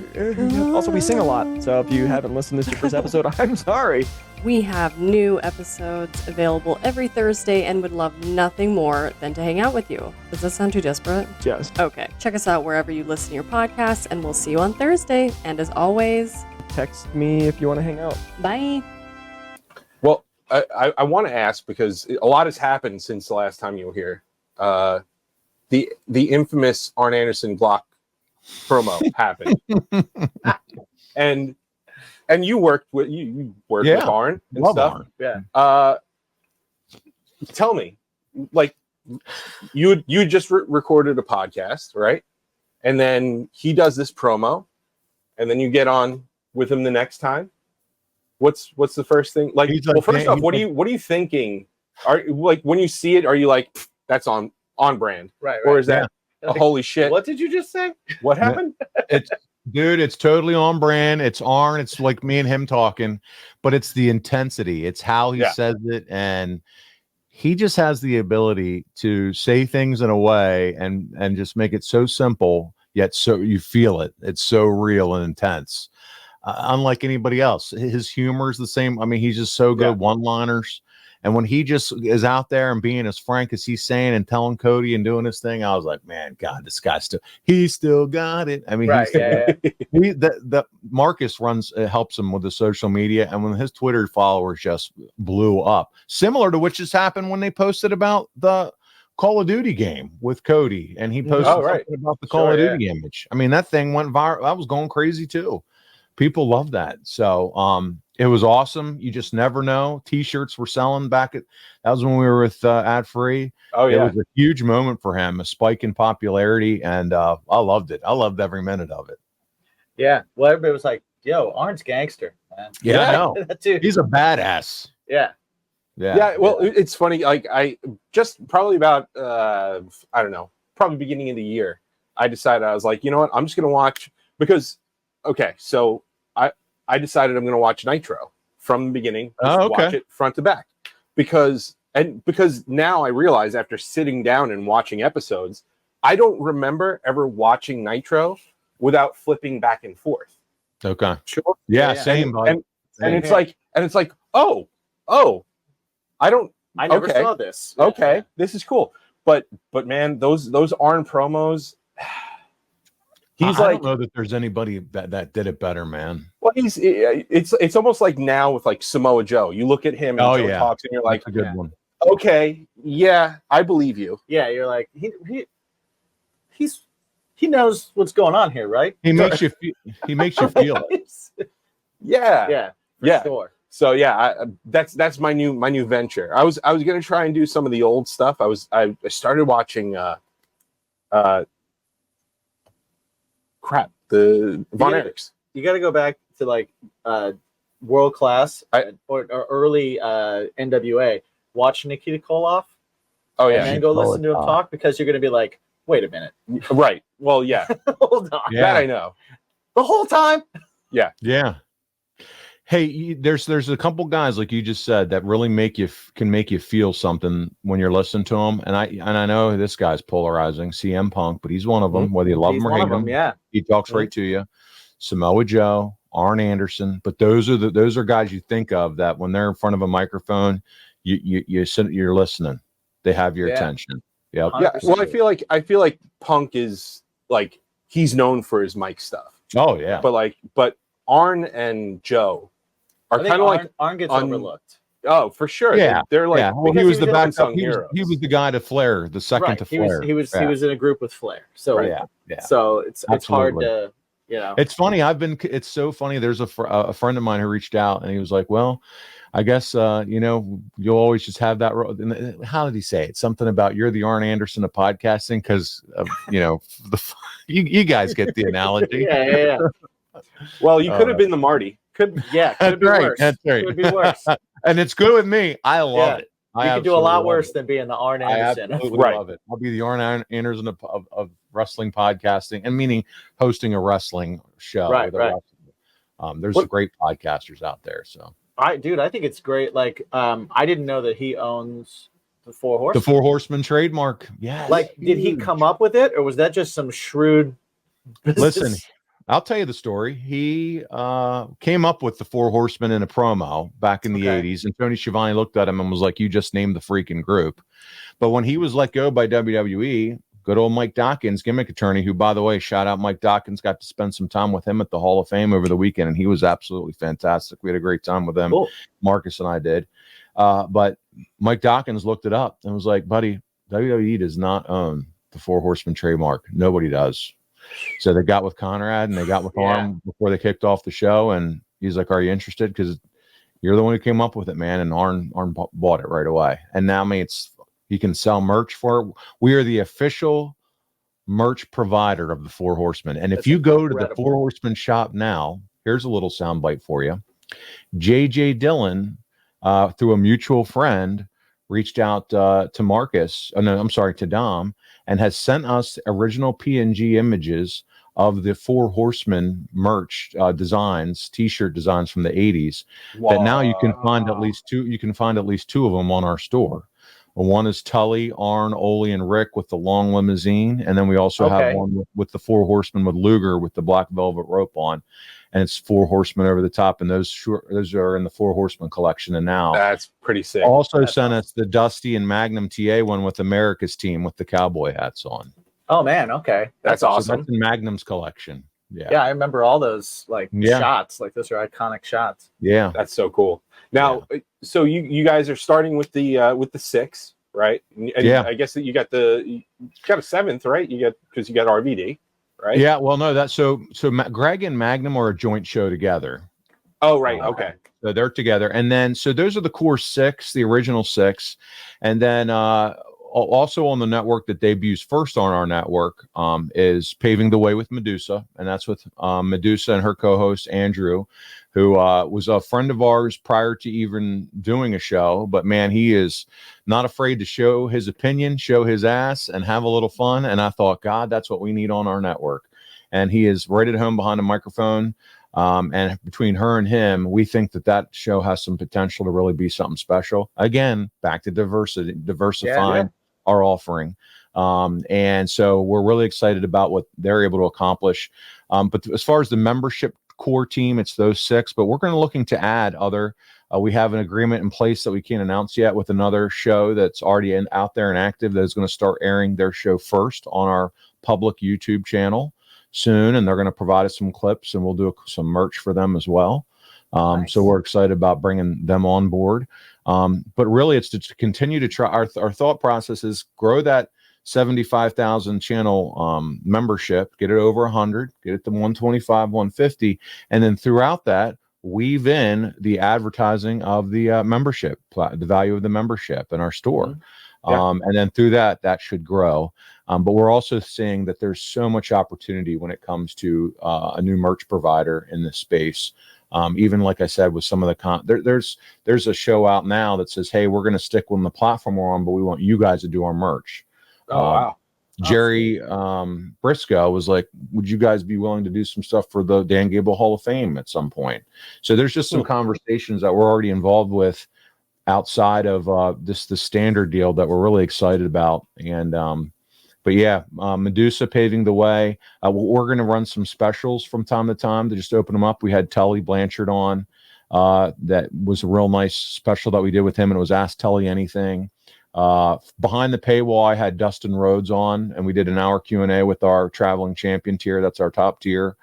Speaker 8: Also, we sing a lot, so if you haven't listened to this first episode, I'm sorry.
Speaker 9: We have new episodes available every Thursday and would love nothing more than to hang out with you. Does that sound too desperate?
Speaker 8: Yes.
Speaker 9: Okay. Check us out wherever you listen to your podcasts, and we'll see you on Thursday. And as always,
Speaker 8: text me if you want to hang out.
Speaker 9: Bye.
Speaker 2: Well, I want to ask, because a lot has happened since the last time you were here. The infamous Arn Anderson block promo happened, and you worked with with Arn and stuff.
Speaker 6: Arn.
Speaker 2: Yeah. Tell me, like, you just recorded a podcast, right? And then he does this promo, and then you get on with him the next time. What's the first thing? Like, first off, what are you thinking? Are, like, when you see it, are you like, that's on brand,
Speaker 6: right?
Speaker 2: Or is that holy shit?
Speaker 6: What did you just say?
Speaker 2: What happened?
Speaker 4: It's totally on brand. It's Arn. It's like me and him talking, but it's the intensity. It's how he says it, and he just has the ability to say things in a way and just make it so simple, yet so you feel it. It's so real and intense. Unlike anybody else, his humor is the same. I mean, he's just so good. One-liners. And when he just is out there and being as frank as he's saying and telling Cody and doing his thing, I was like, man, God, this guy he still got it. I mean, the Marcus helps him with the social media, and when his Twitter followers just blew up, similar to which has happened when they posted about the Call of Duty game with Cody, and he posted something about the Call of Duty image. I mean, that thing went viral. That was going crazy too. People love that. So, it was awesome. You just never know. T-shirts were selling that was when we were with Ad Free.
Speaker 2: Oh yeah.
Speaker 4: It was a huge moment for him, a spike in popularity, and I loved it. I loved every minute of it.
Speaker 6: Yeah. Well, everybody was like, yo, Arn's gangster, man.
Speaker 4: Yeah, I know.
Speaker 6: That dude.
Speaker 4: He's a badass.
Speaker 6: Yeah.
Speaker 2: Yeah, well, it's funny. Like I just probably about I don't know, probably beginning of the year, I decided I was like, you know what, I'm just gonna watch because so I decided I'm gonna watch Nitro from the beginning, just watch it front to back because now I realize after sitting down and watching episodes, I don't remember ever watching Nitro without flipping back and forth.
Speaker 4: Okay.
Speaker 2: Sure.
Speaker 4: Yeah, same.
Speaker 2: And it's like, oh. I
Speaker 6: never saw this.
Speaker 2: Okay, this is cool. But man, those Arn promos. He's
Speaker 4: I don't know that there's anybody that did it better, man.
Speaker 2: Well, it's almost like now with like Samoa Joe. You look at him and Joe talks, and you're like,
Speaker 4: that's a good one.
Speaker 2: Okay, yeah, I believe you.
Speaker 6: Yeah, you're like he knows what's going on here, right?
Speaker 4: He makes you feel it.
Speaker 2: Yeah,
Speaker 6: for sure.
Speaker 2: So yeah, that's my new venture. I was gonna try and do some of the old stuff. I started watching the Von Erichs.
Speaker 6: You got to go back to like World Class or early NWA. Watch Nikita Koloff.
Speaker 2: Oh yeah,
Speaker 6: and then go listen to him talk because you're gonna be like, wait a minute.
Speaker 2: Right. Well, yeah.
Speaker 6: Hold on.
Speaker 2: Yeah. That I know.
Speaker 6: The whole time.
Speaker 2: Yeah.
Speaker 4: Yeah. Hey, there's a couple guys like you just said that really can make you feel something when you're listening to them, and I know this guy's polarizing, CM Punk, but he's one of them. Whether you love him or hate him, he talks right to you. Samoa Joe, Arn Anderson, but those are guys you think of that when they're in front of a microphone, you're listening. They have your attention. Yep.
Speaker 2: Yeah. Well, I feel like Punk is like he's known for his mic stuff.
Speaker 4: Oh yeah.
Speaker 2: But Arn and Joe are kind of like
Speaker 6: Arn gets overlooked.
Speaker 2: Oh, for sure.
Speaker 4: Yeah,
Speaker 2: they're like
Speaker 4: well, he was the backup.
Speaker 2: hero.
Speaker 4: He was the guy to Flair, the second to Flair.
Speaker 6: He was in a group with Flair. So so it's hard to
Speaker 4: It's funny. It's so funny. There's a friend of mine who reached out and he was like, well, I guess you'll always just have that. How did he say it? Something about you're the Arn Anderson of podcasting because you guys get the analogy.
Speaker 6: Yeah.
Speaker 2: Well, you could have been the Marty. Could be worse.
Speaker 4: That's right.
Speaker 6: Could be worse.
Speaker 4: And it's good with me. I love it.
Speaker 6: You could do a lot worse than being the Arn Anderson.
Speaker 4: I absolutely love it. I'll be the Arn Anderson of wrestling podcasting, and meaning hosting a wrestling show.
Speaker 6: Right.
Speaker 4: There's some great podcasters out there. So
Speaker 6: I think it's great. Like, I didn't know that he owns the Four Horsemen.
Speaker 4: The Four Horsemen trademark. Yeah.
Speaker 6: Like, did he come up with it, or was that just some shrewd business?
Speaker 4: Listen, I'll tell you the story. He came up with the Four Horsemen in a promo back in the 80s, and Tony Schiavone looked at him and was like, you just named the freaking group. But when he was let go by WWE, good old Mike Dawkins, gimmick attorney, who, by the way, shout out Mike Dawkins, got to spend some time with him at the Hall of Fame over the weekend, and he was absolutely fantastic. We had a great time with him. Cool. Marcus and I did. But Mike Dawkins looked it up and was like, buddy, WWE does not own the Four Horsemen trademark. Nobody does. So they got with Conrad and they got with Arn before they kicked off the show. And he's like, are you interested? Because you're the one who came up with it, man. And Arn bought it right away. And now, he can sell merch for it. We are the official merch provider of the Four Horsemen. And if you go to the Four Horsemen shop now, here's a little soundbite for you. JJ Dillon, through a mutual friend, reached out to Marcus. To Dom, and has sent us original PNG images of the Four Horsemen merch designs, T-shirt designs from the 80s. Wow. That now you can find at least two. You can find at least two of them on our store. One is Tully, Arn, Ole, and Rick with the long limousine, and then we also have one with the Four Horsemen with Luger with the black velvet rope on, and it's Four Horsemen over the top, and those are in the Four Horsemen collection. And now
Speaker 2: that's pretty sick.
Speaker 4: Also sent us the Dusty and Magnum TA one with America's team with the cowboy hats on.
Speaker 6: Oh man, okay,
Speaker 2: that's awesome.
Speaker 4: That's in Magnum's collection.
Speaker 6: Yeah, I remember all those shots. Like those are iconic shots.
Speaker 4: Yeah,
Speaker 2: that's so cool. Now, so you guys are starting with the 6, right? And I guess that you got a 7th, right? Because you got RVD, right?
Speaker 4: Yeah. Well, no, so Greg and Magnum are a joint show together.
Speaker 2: Oh, right. Okay.
Speaker 4: So they're together, and then so those are the core 6, the original 6, and then also on the network that debuts first on our network is Paving the Way with Medusa, and that's with Medusa and her co-host Andrew, who was a friend of ours prior to even doing a show. But man, he is not afraid to show his opinion, show his ass, and have a little fun. And I thought, God, that's what we need on our network. And he is right at home behind a microphone. And between her and him, we think that show has some potential to really be something special. Again, back to diversifying our offering. And so we're really excited about what they're able to accomplish. But as far as the membership core team, it's those 6, but we're going to looking to add other. We have an agreement in place that we can't announce yet with another show that's already out there and active that is going to start airing their show first on our public YouTube channel soon, and they're going to provide us some clips, and we'll do some merch for them as well. Nice. So we're excited about bringing them on board. But really, it's to continue to try. Our thought process is grow that 75,000 channel membership, get it over 100, get it to 125, 150, and then throughout that, weave in the advertising of the membership, the value of the membership in our store. And then through that should grow. But we're also seeing that there's so much opportunity when it comes to a new merch provider in this space. Even like I said, with some of the there's a show out now that says, hey, we're going to stick with the platform we're on, but we want you guys to do our merch.
Speaker 2: Wow.
Speaker 4: Jerry Briscoe was like, would you guys be willing to do some stuff for the Dan Gable Hall of Fame at some point? So there's just some conversations that we're already involved with outside of the standard deal that we're really excited about. And but yeah, Medusa paving the way. We're going to run some specials from time to time to just open them up. We had Tully Blanchard on. That was a real nice special that we did with him, and it was Ask Tully Anything. Behind the paywall, I had Dustin Rhodes on, and we did an hour Q&A with our traveling champion tier. That's our top tier.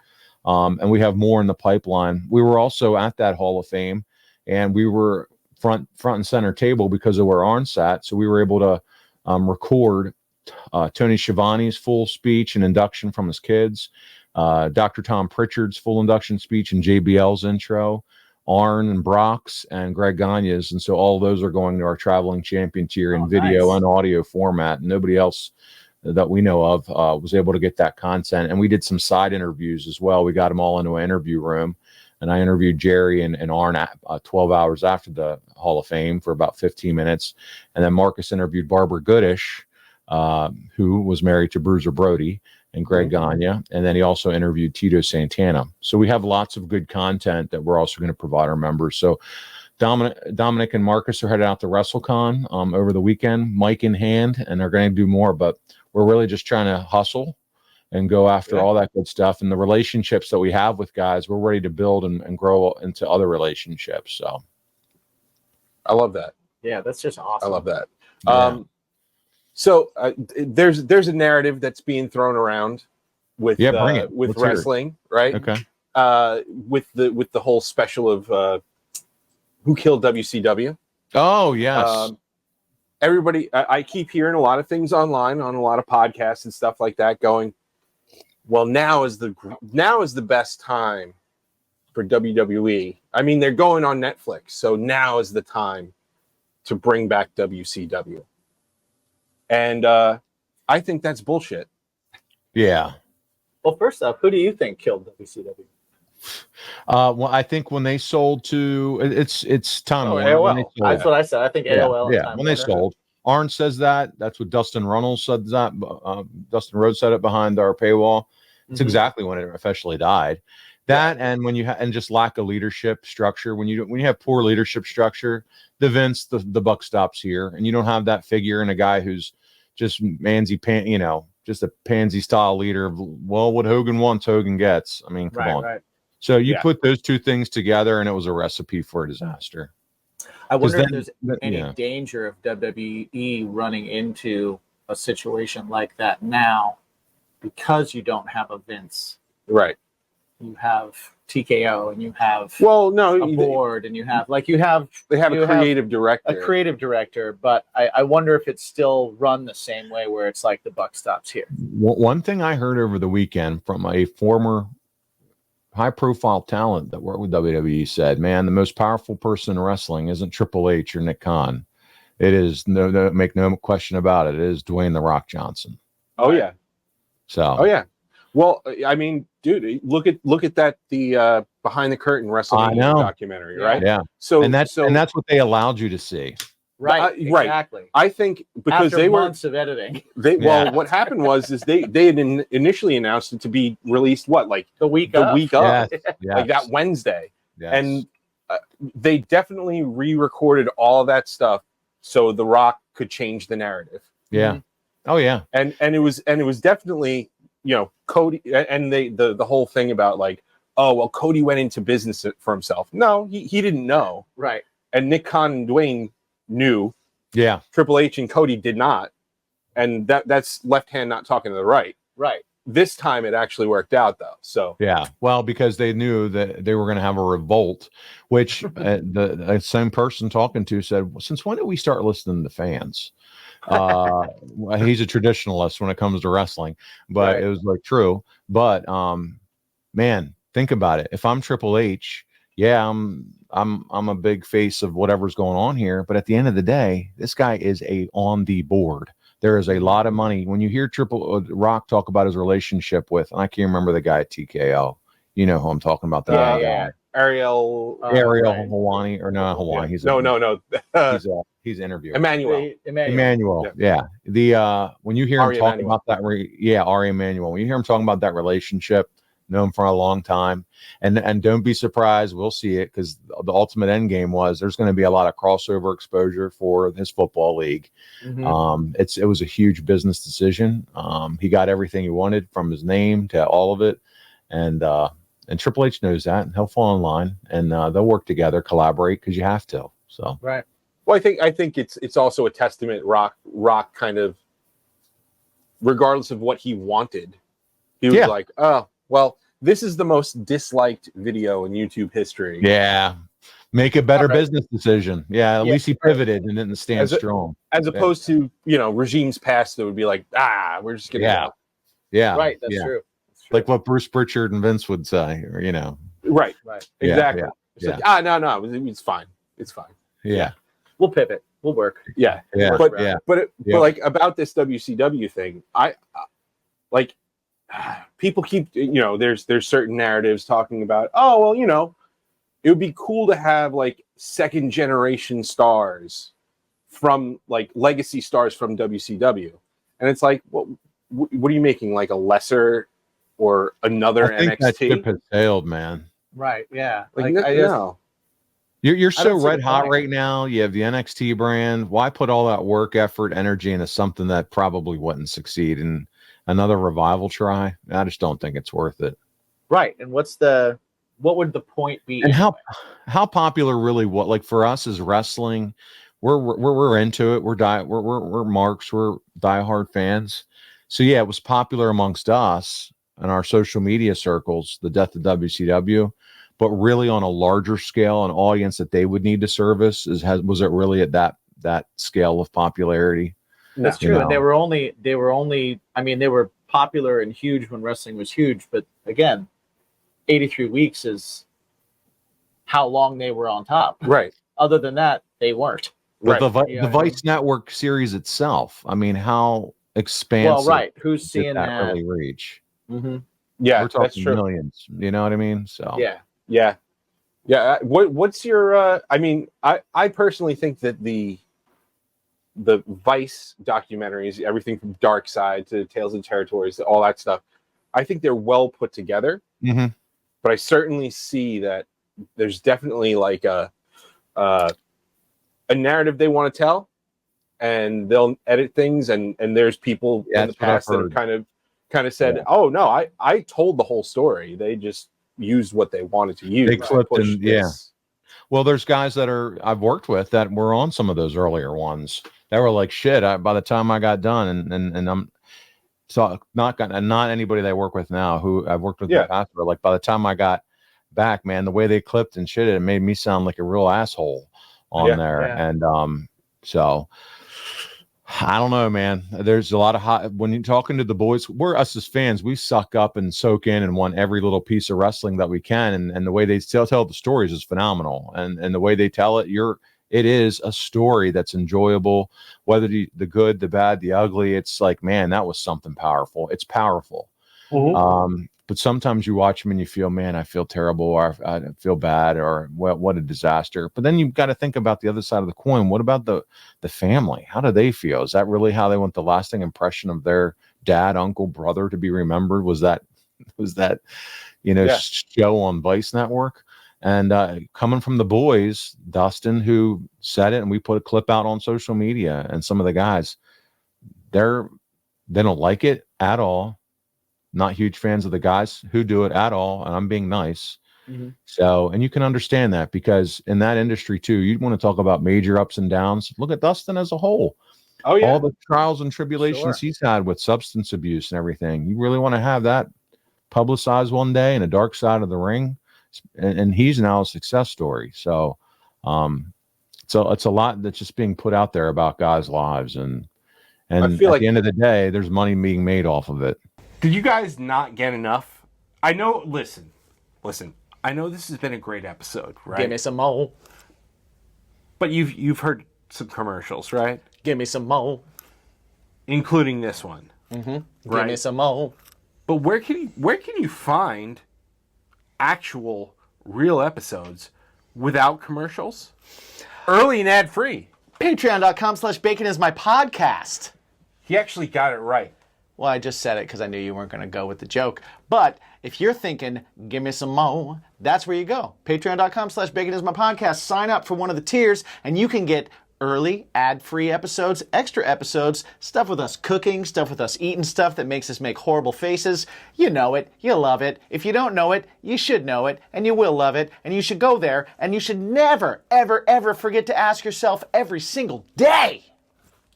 Speaker 4: And we have more in the pipeline. We were also at that Hall of Fame, and we were front and center table because of where Arn sat. So we were able to record Tony Schiavone's full speech and induction from his kids, Dr. Tom Pritchard's full induction speech and JBL's intro, Arn and Brock's and Greg Gagne's. And so all of those are going to our traveling champion tier in video and audio format. Nobody else that we know of was able to get that content. And we did some side interviews as well. We got them all into an interview room. And I interviewed Jerry and Arn 12 hours after the Hall of Fame for about 15 minutes. And then Marcus interviewed Barbara Goodish, who was married to Bruiser Brody, and Greg Gagne. And then he also interviewed Tito Santana. So we have lots of good content that we're also going to provide our members. So Dominic and Marcus are headed out to WrestleCon over the weekend, mic in hand, and they're going to do more. But we're really just trying to hustle and go after all that good stuff. And the relationships that we have with guys, we're ready to build and grow into other relationships. So
Speaker 2: I love that.
Speaker 6: Yeah, that's just awesome.
Speaker 2: I love that.
Speaker 4: Yeah.
Speaker 2: So there's a narrative that's being thrown around with with wrestling, right?
Speaker 4: Okay.
Speaker 2: With the whole special of Who Killed WCW.
Speaker 4: Oh yes.
Speaker 2: Everybody, I keep hearing a lot of things online on a lot of podcasts and stuff like that going, well, now is the best time for WWE. I mean, they're going on Netflix, so now is the time to bring back WCW. And I think that's bullshit.
Speaker 4: Yeah.
Speaker 6: Well, first off, who do you think killed WCW?
Speaker 4: Well, I think when they sold to it's Time Warner.
Speaker 6: AOL. That's what I said. I think AOL.
Speaker 4: Yeah, when they sold. Arn says that. That's what Dustin Runnels said. That Dustin Rhodes said it behind our paywall. It's exactly when it officially died. That and when you and just lack of leadership structure. When you have poor leadership structure, the buck stops here, and you don't have that figure and a guy who's just just a pansy style leader. Well, what Hogan wants, Hogan gets. I mean, come on. Right. So you put those two things together, and it was a recipe for a disaster.
Speaker 6: I wonder if there's any danger of WWE running into a situation like that now because you don't have a Vince.
Speaker 2: Right.
Speaker 6: You have TKO and you have a board and you have a creative director. But I wonder if it's still run the same way where it's like the buck stops here.
Speaker 4: One thing I heard over the weekend from a former high-profile talent that worked with WWE said, man, the most powerful person in wrestling isn't Triple H or Nick Khan. It is, make no question about it, it is Dwayne The Rock Johnson.
Speaker 2: Oh, yeah.
Speaker 4: So.
Speaker 2: Oh, yeah. Well, I mean, dude, look at that, the behind the curtain WrestleMania documentary, right?
Speaker 4: Yeah.
Speaker 2: So
Speaker 4: and that's what they allowed you to see.
Speaker 6: Right.
Speaker 2: Right. I think because
Speaker 6: after
Speaker 2: they
Speaker 6: months of editing.
Speaker 2: Well, what happened was they had initially announced it to be released like
Speaker 6: the week
Speaker 2: of,
Speaker 4: Yes.
Speaker 2: like that Wednesday,
Speaker 4: Yes.
Speaker 2: and they definitely re-recorded all of that stuff so The Rock could change the narrative.
Speaker 4: Yeah. Oh yeah.
Speaker 2: And it was definitely, Cody, and the whole thing about like, oh well, Cody went into business for himself. No, he didn't know.
Speaker 6: Right.
Speaker 2: And Nick Khan and Dwayne knew.
Speaker 4: Yeah.
Speaker 2: Triple H and Cody did not. And that's left hand not talking to the right.
Speaker 6: Right.
Speaker 2: This time it actually worked out though. So
Speaker 4: yeah, well, because they knew that they were going to have a revolt, which the same person talking to said, well, since when did we start listening to fans? He's a traditionalist when it comes to wrestling, but it was like true. But man, think about it. If I'm Triple H, yeah, I'm a big face of whatever's going on here. But at the end of the day, this guy is on the board. There is a lot of money. When you hear Rock talk about his relationship with, and I can't remember the guy at TKO. You know who I'm talking about.
Speaker 2: Ariel
Speaker 4: Hawani, or no, Hawani. He's he's interviewing
Speaker 2: Emmanuel.
Speaker 4: Yeah. The when you hear him talking about that, Ari Emanuel. When you hear him talking about that relationship, know him for a long time, and don't be surprised, we'll see it, because the ultimate end game was there's going to be a lot of crossover exposure for his football league. It was a huge business decision. He got everything he wanted, from his name to all of it, and Triple H knows that, and he'll fall in line, and they'll work together, collaborate, because you have to. So
Speaker 6: right.
Speaker 2: Well, I think it's also a testament. Rock kind of, regardless of what he wanted, he was like, oh well, this is the most disliked video in YouTube history.
Speaker 4: Yeah. Make a better business decision. Yeah. At least he pivoted and didn't stand strong.
Speaker 2: As opposed to, regimes past that would be like, we're just going to go.
Speaker 4: Yeah.
Speaker 6: Right. That's true.
Speaker 4: Like what Bruce Pritchard and Vince would say, or,
Speaker 2: Right. Exactly.
Speaker 4: Yeah.
Speaker 2: It's like, no, it's fine. It's fine.
Speaker 4: Yeah.
Speaker 6: We'll pivot. We'll work.
Speaker 2: Yeah. But like about this WCW thing, I like, people keep, there's certain narratives talking about, oh, well, it would be cool to have like second generation stars from like legacy stars from WCW. And it's like, what are you making? Like a lesser or another
Speaker 4: I think
Speaker 2: NXT?
Speaker 4: that ship has sailed, man.
Speaker 6: Right. Yeah.
Speaker 2: Like no.
Speaker 4: You're so red hot right now. You have the NXT brand. Why put all that work, effort, energy into something that probably wouldn't succeed? And another revival try? I just don't think it's worth it.
Speaker 6: Right. And what would the point be?
Speaker 4: And how popular really, what, like for us as wrestling, we're into it. We're marks. We're diehard fans. So yeah, it was popular amongst us and our social media circles, the death of WCW, but really on a larger scale, an audience that they would need to service was it really at that scale of popularity?
Speaker 6: That's true. And they were only, I mean, they were popular and huge when wrestling was huge, but again, 83 weeks is how long they were on top.
Speaker 2: Right.
Speaker 6: Other than that, they weren't.
Speaker 4: But the Vice Network series itself, I mean, how expansive?
Speaker 6: Well, right. Who's seeing that
Speaker 4: really reach?
Speaker 6: Mm-hmm.
Speaker 2: Yeah,
Speaker 4: we're talking millions. You know what I mean? So
Speaker 2: yeah. What's your? I mean, I personally think that the Vice documentaries, everything from Dark Side to Tales of Territories, all that stuff, I think they're well put together.
Speaker 4: Mm-hmm.
Speaker 2: But I certainly see that there's definitely like a narrative they want to tell, and they'll edit things, and there's people in the past that have kind of said, "Oh no, I told the whole story. They just used what they wanted to use."
Speaker 4: They clipped and Well, there's guys that I've worked with that were on some of those earlier ones. They were like, shit, by the time I got done, and I'm so not anybody that I work with now who I've worked with in the past, but like by the time I got back, man, the way they clipped and shit, it made me sound like a real asshole on there. Yeah. And so I don't know, man. There's a lot of when you're talking to the boys, we're us as fans, we suck up and soak in and want every little piece of wrestling that we can. And the way they tell the stories is phenomenal. And the way they tell it, it is a story that's enjoyable, whether the good, the bad, the ugly. It's like, man, that was something powerful. It's powerful. Mm-hmm. But sometimes you watch them and you feel, man, I feel terrible, or I feel bad, or what a disaster. But then you've got to think about the other side of the coin. What about the family? How do they feel? Is that really how they want the lasting impression of their dad, uncle, brother to be remembered? Was that show on Vice Network? And coming from the boys, Dustin, who said it, and we put a clip out on social media, and some of the guys, they don't like it at all. Not huge fans of the guys who do it at all, and I'm being nice. Mm-hmm. So, and you can understand that, because in that industry too, you want to talk about major ups and downs. Look at Dustin as a whole. Oh yeah, all the trials and tribulations he's had with substance abuse and everything. You really want to have that publicized one day in a dark side of the ring, and he's now a success story. So, it's a lot that's just being put out there about guys' lives, and I feel at the end of the day, there's money being made off of it.
Speaker 2: Did you guys not get enough? I know, listen. I know this has been a great episode, right?
Speaker 1: Give me some more.
Speaker 2: But you've heard some commercials, right?
Speaker 1: Give me some more.
Speaker 2: Including this one.
Speaker 1: Mm-hmm. Right? Give me some more.
Speaker 2: But where can you find actual real episodes without commercials? Early and ad-free.
Speaker 1: Patreon.com/bacon is my podcast.
Speaker 2: He actually got it right.
Speaker 1: Well, I just said it because I knew you weren't going to go with the joke. But if you're thinking, give me some mo, that's where you go. Patreon.com/bacon is my podcast. Sign up for one of the tiers, and you can get early, ad-free episodes, extra episodes, stuff with us cooking, stuff with us eating stuff that makes us make horrible faces. You know it. You love it. If you don't know it, you should know it, and you will love it, and you should go there, and you should never, ever, ever forget to ask yourself every single day,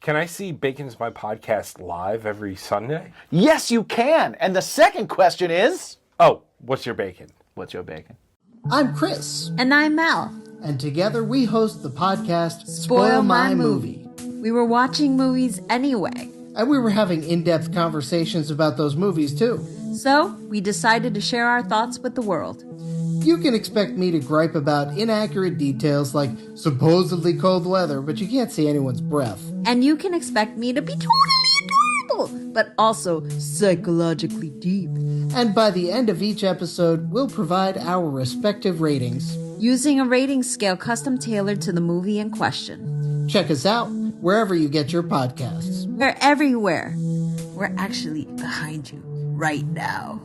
Speaker 2: can I see Bacon's My Podcast live every Sunday?
Speaker 1: Yes, you can. And the second question is...
Speaker 2: Oh, what's your bacon?
Speaker 1: What's your bacon?
Speaker 10: I'm Chris.
Speaker 11: And I'm Mel.
Speaker 10: And together we host the podcast Spoil My Movie.
Speaker 11: We were watching movies anyway.
Speaker 10: And we were having in-depth conversations about those movies too.
Speaker 11: So, we decided to share our thoughts with the world.
Speaker 10: You can expect me to gripe about inaccurate details like supposedly cold weather, but you can't see anyone's breath.
Speaker 11: And you can expect me to be totally adorable, but also psychologically deep.
Speaker 10: And by the end of each episode, we'll provide our respective ratings,
Speaker 11: using a rating scale custom tailored to the movie in question.
Speaker 10: Check us out wherever you get your podcasts.
Speaker 11: We're everywhere. We're actually behind you right now.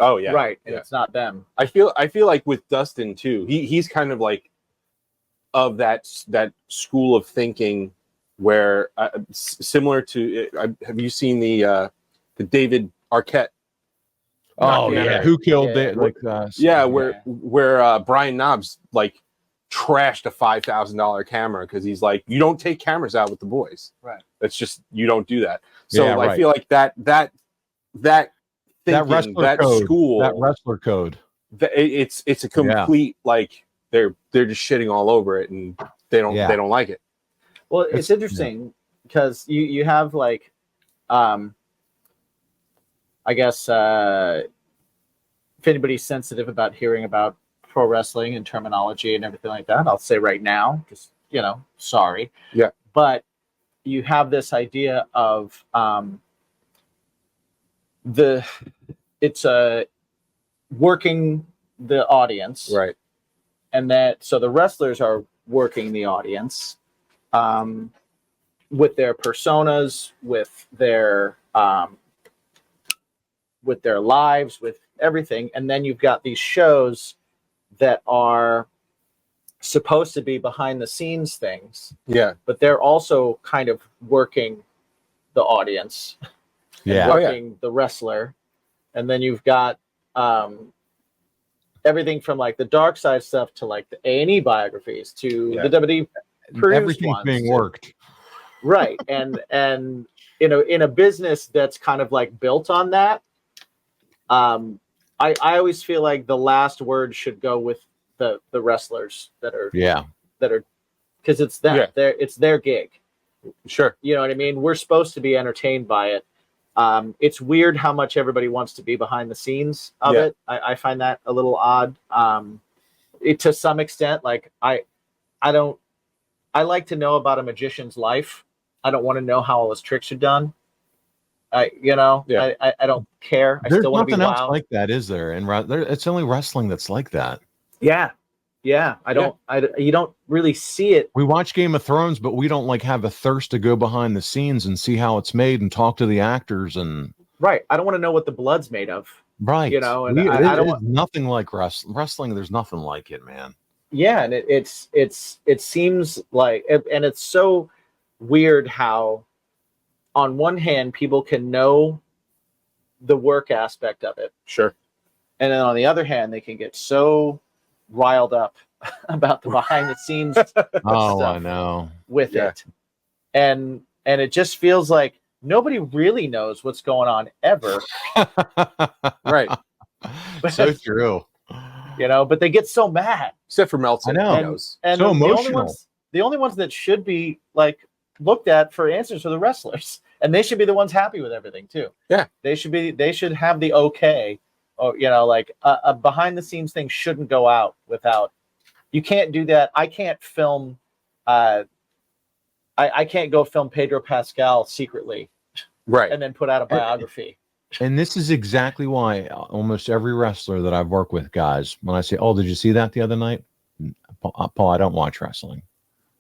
Speaker 2: Oh yeah,
Speaker 6: right. And it's not them.
Speaker 2: I feel like with Dustin too. He's kind of like of that school of thinking where similar to. Have you seen the David Arquette?
Speaker 4: Oh yeah, who killed it? Like
Speaker 2: where Brian Knobs like trashed a $5,000 camera because he's like, you don't take cameras out with the boys.
Speaker 6: Right.
Speaker 2: That's just, you don't do that. So I feel like that thinking, that
Speaker 4: code,
Speaker 2: school,
Speaker 4: that wrestler code,
Speaker 2: it's a complete like they're just shitting all over it, and they don't like it.
Speaker 6: Well, it's interesting because you have like I guess if anybody's sensitive about hearing about pro wrestling and terminology and everything like that, I'll say right now, just sorry.
Speaker 2: Yeah.
Speaker 6: But you have this idea of it's working the audience,
Speaker 2: right?
Speaker 6: And so the wrestlers are working the audience with their personas, with their lives, with everything. And then you've got these shows that are supposed to be behind the scenes things, but they're also kind of working the audience. Working the wrestler. And then you've got everything from like the dark side stuff to like the A&E biographies to the WWE produced
Speaker 4: everything's
Speaker 6: ones
Speaker 4: being worked.
Speaker 6: Right. And in a business that's kind of like built on that, I always feel like the last word should go with the wrestlers that are because it's them. It's their gig.
Speaker 2: Sure.
Speaker 6: You know what I mean? We're supposed to be entertained by it. It's weird how much everybody wants to be behind the scenes of it. I find that a little odd. To some extent, like I like to know about a magician's life. I don't want to know how all his tricks are done. I don't care. I
Speaker 4: There's
Speaker 6: still want to be
Speaker 4: nothing else
Speaker 6: loud.
Speaker 4: like that, is there? And it's only wrestling that's like that.
Speaker 6: Yeah. You don't really see it.
Speaker 4: We watch Game of Thrones, but we don't like have a thirst to go behind the scenes and see how it's made and talk to the actors and.
Speaker 6: Right. I don't want to know what the blood's made of.
Speaker 4: Right.
Speaker 6: You know, and
Speaker 4: I don't want nothing like wrestling. There's nothing like it, man.
Speaker 6: Yeah, and it seems like, and it's so weird how, on one hand, people can know the work aspect of it,
Speaker 2: Sure,
Speaker 6: and then on the other hand, they can get so riled up about the behind the scenes stuff
Speaker 4: I know
Speaker 6: with it, and it just feels like nobody really knows what's going on ever.
Speaker 2: right?
Speaker 4: So true.
Speaker 6: You know, but they get so mad.
Speaker 2: Except for Meltzer.
Speaker 4: I know.
Speaker 2: He knows.
Speaker 6: And
Speaker 4: so
Speaker 6: the
Speaker 4: emotional.
Speaker 6: The only ones that should be like looked at for answers are the wrestlers, and they should be the ones happy with everything too.
Speaker 2: Yeah,
Speaker 6: they should have the okay, or like a behind the scenes thing shouldn't go out without. You can't do that. I can't film. I can't go film Pedro Pascal secretly,
Speaker 2: right,
Speaker 6: and then put out a biography.
Speaker 4: And this is exactly why almost every wrestler that I've worked with, guys, when I say, "Oh, did you see that the other night?" Paul, I don't watch wrestling.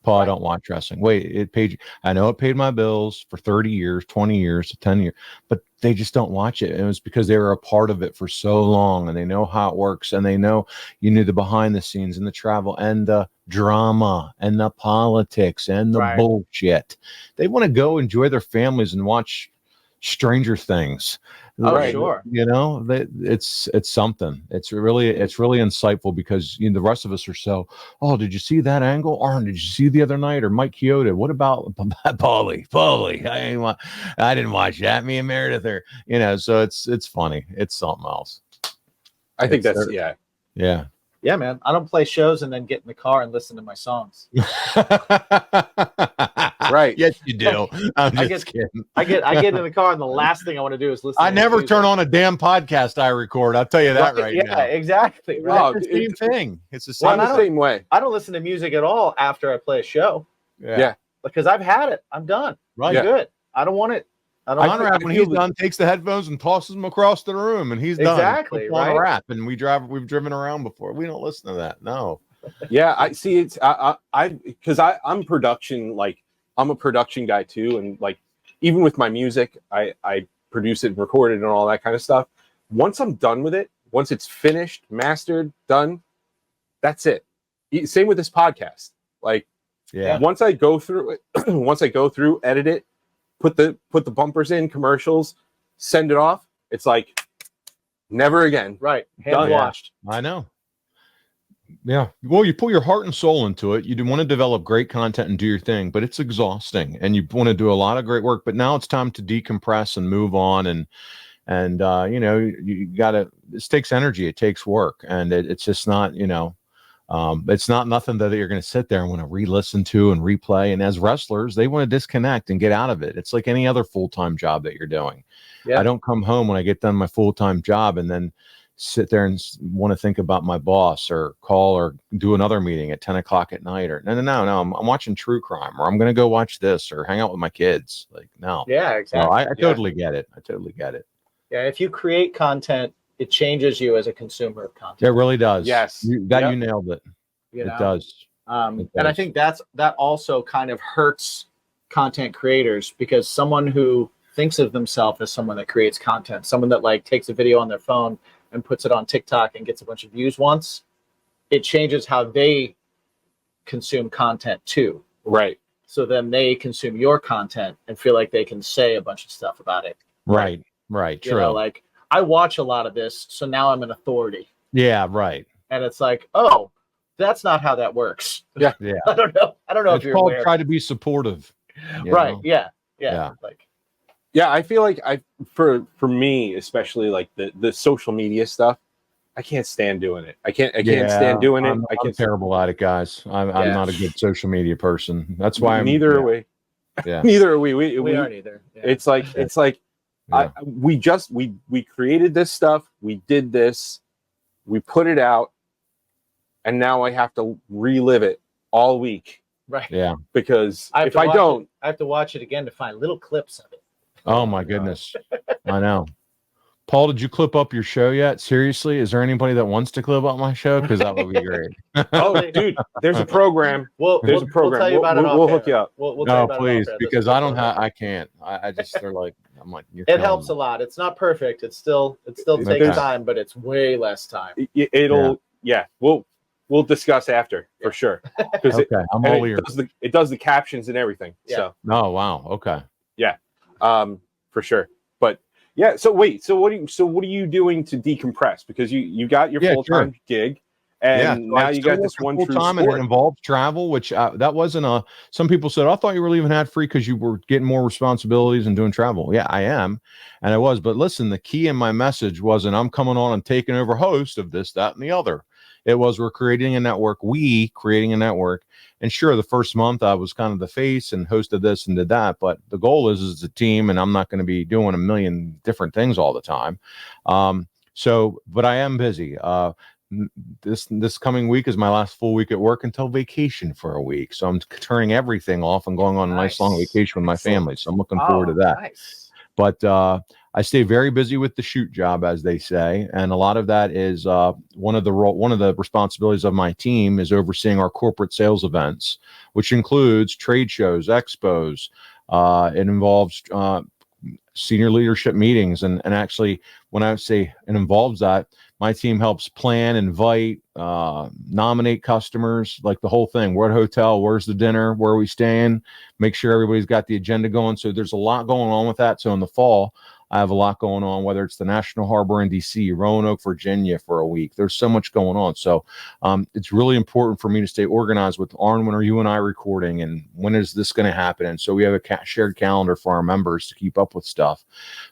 Speaker 4: Paul, I don't watch wrestling. Wait, it paid. I know it paid my bills for 30 years, 20 years, 10 years, but they just don't watch it. And it was because they were a part of it for so long, and they know how it works, and they know you knew the behind the scenes and the travel and the drama and the politics and the bullshit. They want to go enjoy their families and watch Stranger Things.
Speaker 6: Oh, sure.
Speaker 4: You know, it's something. It's really insightful because the rest of us are so. Oh, did you see that angle? Arn, did you see the other night? Or Mike Chioda? What about Paulie? I didn't watch that. Me and Meredith are. So it's funny. It's something else.
Speaker 2: I think that's yeah.
Speaker 6: Yeah, man. I don't play shows and then get in the car and listen to my songs.
Speaker 2: Right.
Speaker 4: Yes, you do. I'm just kidding.
Speaker 6: I get in the car and the last thing I want to do is listen.
Speaker 4: I never turn on a damn podcast I record. I'll tell you that right now.
Speaker 6: Yeah, exactly. Right?
Speaker 4: It's the same thing. It's the
Speaker 2: same way.
Speaker 6: I don't listen to music at all after I play a show.
Speaker 2: Yeah.
Speaker 6: Because I've had it. I'm done.
Speaker 4: Right.
Speaker 6: I'm good. I don't want it.
Speaker 4: Conrad, when he's done, takes the headphones and tosses them across the room, and he's done.
Speaker 6: Exactly.
Speaker 4: On a rap, and we've driven around before. We don't listen to that. No.
Speaker 2: Yeah, I see. It's because I'm production. Like I'm a production guy too, and like even with my music, I produce it and record it and all that kind of stuff. Once I'm done with it, once it's finished, mastered, done, that's it. Same with this podcast. Like, once I go through it, edit it. Put the bumpers in, commercials, send it off. It's like never again.
Speaker 6: Right. Hand washed.
Speaker 4: I know. Yeah. Well, you put your heart and soul into it. You do want to develop great content and do your thing, but it's exhausting and you want to do a lot of great work, but now it's time to decompress and move on. And you gotta, this takes energy. It takes work. And it's just not, it's not nothing that you're going to sit there and want to re-listen to and replay. And as wrestlers, they want to disconnect and get out of it. It's like any other full-time job that you're doing. Yeah. I don't come home when I get done my full-time job and then sit there and want to think about my boss or call or do another meeting at 10 o'clock at night or no. I'm watching true crime or I'm going to go watch this or hang out with my kids. Like, no.
Speaker 6: Yeah, exactly.
Speaker 4: No, I totally get it. I totally get it.
Speaker 6: Yeah. If you create content, it changes you as a consumer of content.
Speaker 4: It really does.
Speaker 2: Yes.
Speaker 4: You nailed it. It does.
Speaker 6: And I think that also kind of hurts content creators because someone who thinks of themselves as someone that creates content, someone that like takes a video on their phone and puts it on TikTok and gets a bunch of views once, it changes how they consume content too.
Speaker 2: Right.
Speaker 6: So then they consume your content and feel like they can say a bunch of stuff about it.
Speaker 4: Right. True.
Speaker 6: Like I watch a lot of this, so now I'm an authority.
Speaker 4: Yeah, right.
Speaker 6: And it's like, oh, that's not how that works.
Speaker 2: Yeah.
Speaker 6: I don't know.
Speaker 4: It's
Speaker 6: if you're
Speaker 4: called
Speaker 6: aware.
Speaker 4: try to be supportive.
Speaker 6: Right.
Speaker 4: Know?
Speaker 6: Yeah. Like,
Speaker 2: yeah, I feel like for me, especially like the social media stuff, I can't stand doing it. I can't stand doing it.
Speaker 4: I'm terrible at it, guys. I'm not a good social media person. That's why
Speaker 2: neither are we.
Speaker 4: Yeah.
Speaker 2: Neither are we.
Speaker 6: We aren't either. Yeah.
Speaker 2: It's like we created this stuff, we did this, we put it out, and now I have to relive it all week.
Speaker 6: Right.
Speaker 4: Yeah.
Speaker 2: Because
Speaker 6: I have to watch it again to find little clips of it.
Speaker 4: Oh my goodness. I know. Paul, did you clip up your show yet? Seriously, is there anybody that wants to clip up my show? Because that would be great.
Speaker 2: Oh, dude, there's a program.
Speaker 6: We'll tell you about it off
Speaker 2: We'll
Speaker 6: air.
Speaker 2: hook you up.
Speaker 6: We'll tell you
Speaker 4: No,
Speaker 6: about
Speaker 4: please,
Speaker 6: it off air.
Speaker 4: because I don't have. I can't. I just they're like I'm like you're.
Speaker 6: It helps a lot. It's not perfect. It still takes time, but it's way less time.
Speaker 2: We'll discuss after for sure. Because
Speaker 4: I'm all ears.
Speaker 2: It does the captions and everything.
Speaker 6: Yeah.
Speaker 2: So
Speaker 4: Oh wow. Okay.
Speaker 2: yeah, for sure. But yeah, so wait, so what are you doing to decompress? Because you got your full-time gig, and
Speaker 4: so
Speaker 2: now
Speaker 4: I
Speaker 2: you
Speaker 4: still
Speaker 2: got
Speaker 4: work
Speaker 2: this one true
Speaker 4: full-time, and it
Speaker 2: sport.
Speaker 4: involves travel, which that wasn't a. Some people said, I thought you were leaving hat free because you were getting more responsibilities and doing travel. Yeah, I am, and I was. But listen, the key in my message wasn't I'm coming on and taking over host of this, that, and the other. It was we're creating a network. Creating a network. And sure, the first month I was kind of the face and hosted this and did that. But the goal is a team, and I'm not going to be doing a million different things all the time. But I am busy. This coming week is my last full week at work until vacation for a week. So I'm turning everything off and going on a nice long vacation with my family. So I'm looking forward to that.
Speaker 6: Nice.
Speaker 4: But I stay very busy with the shoot job, as they say, and a lot of that is one of the responsibilities of my team is overseeing our corporate sales events, which includes trade shows, expos. It involves senior leadership meetings, and actually, when I say it involves that, my team helps plan, invite, nominate customers, like the whole thing. We're at a hotel, where's the dinner, where are we staying, make sure everybody's got the agenda going. So there's a lot going on with that. So in the fall, I have a lot going on, whether it's the National Harbor in DC, Roanoke, Virginia for a week. There's so much going on. So it's really important for me to stay organized with Arn, when are you and I recording, and when is this going to happen? And so we have a shared calendar for our members to keep up with stuff.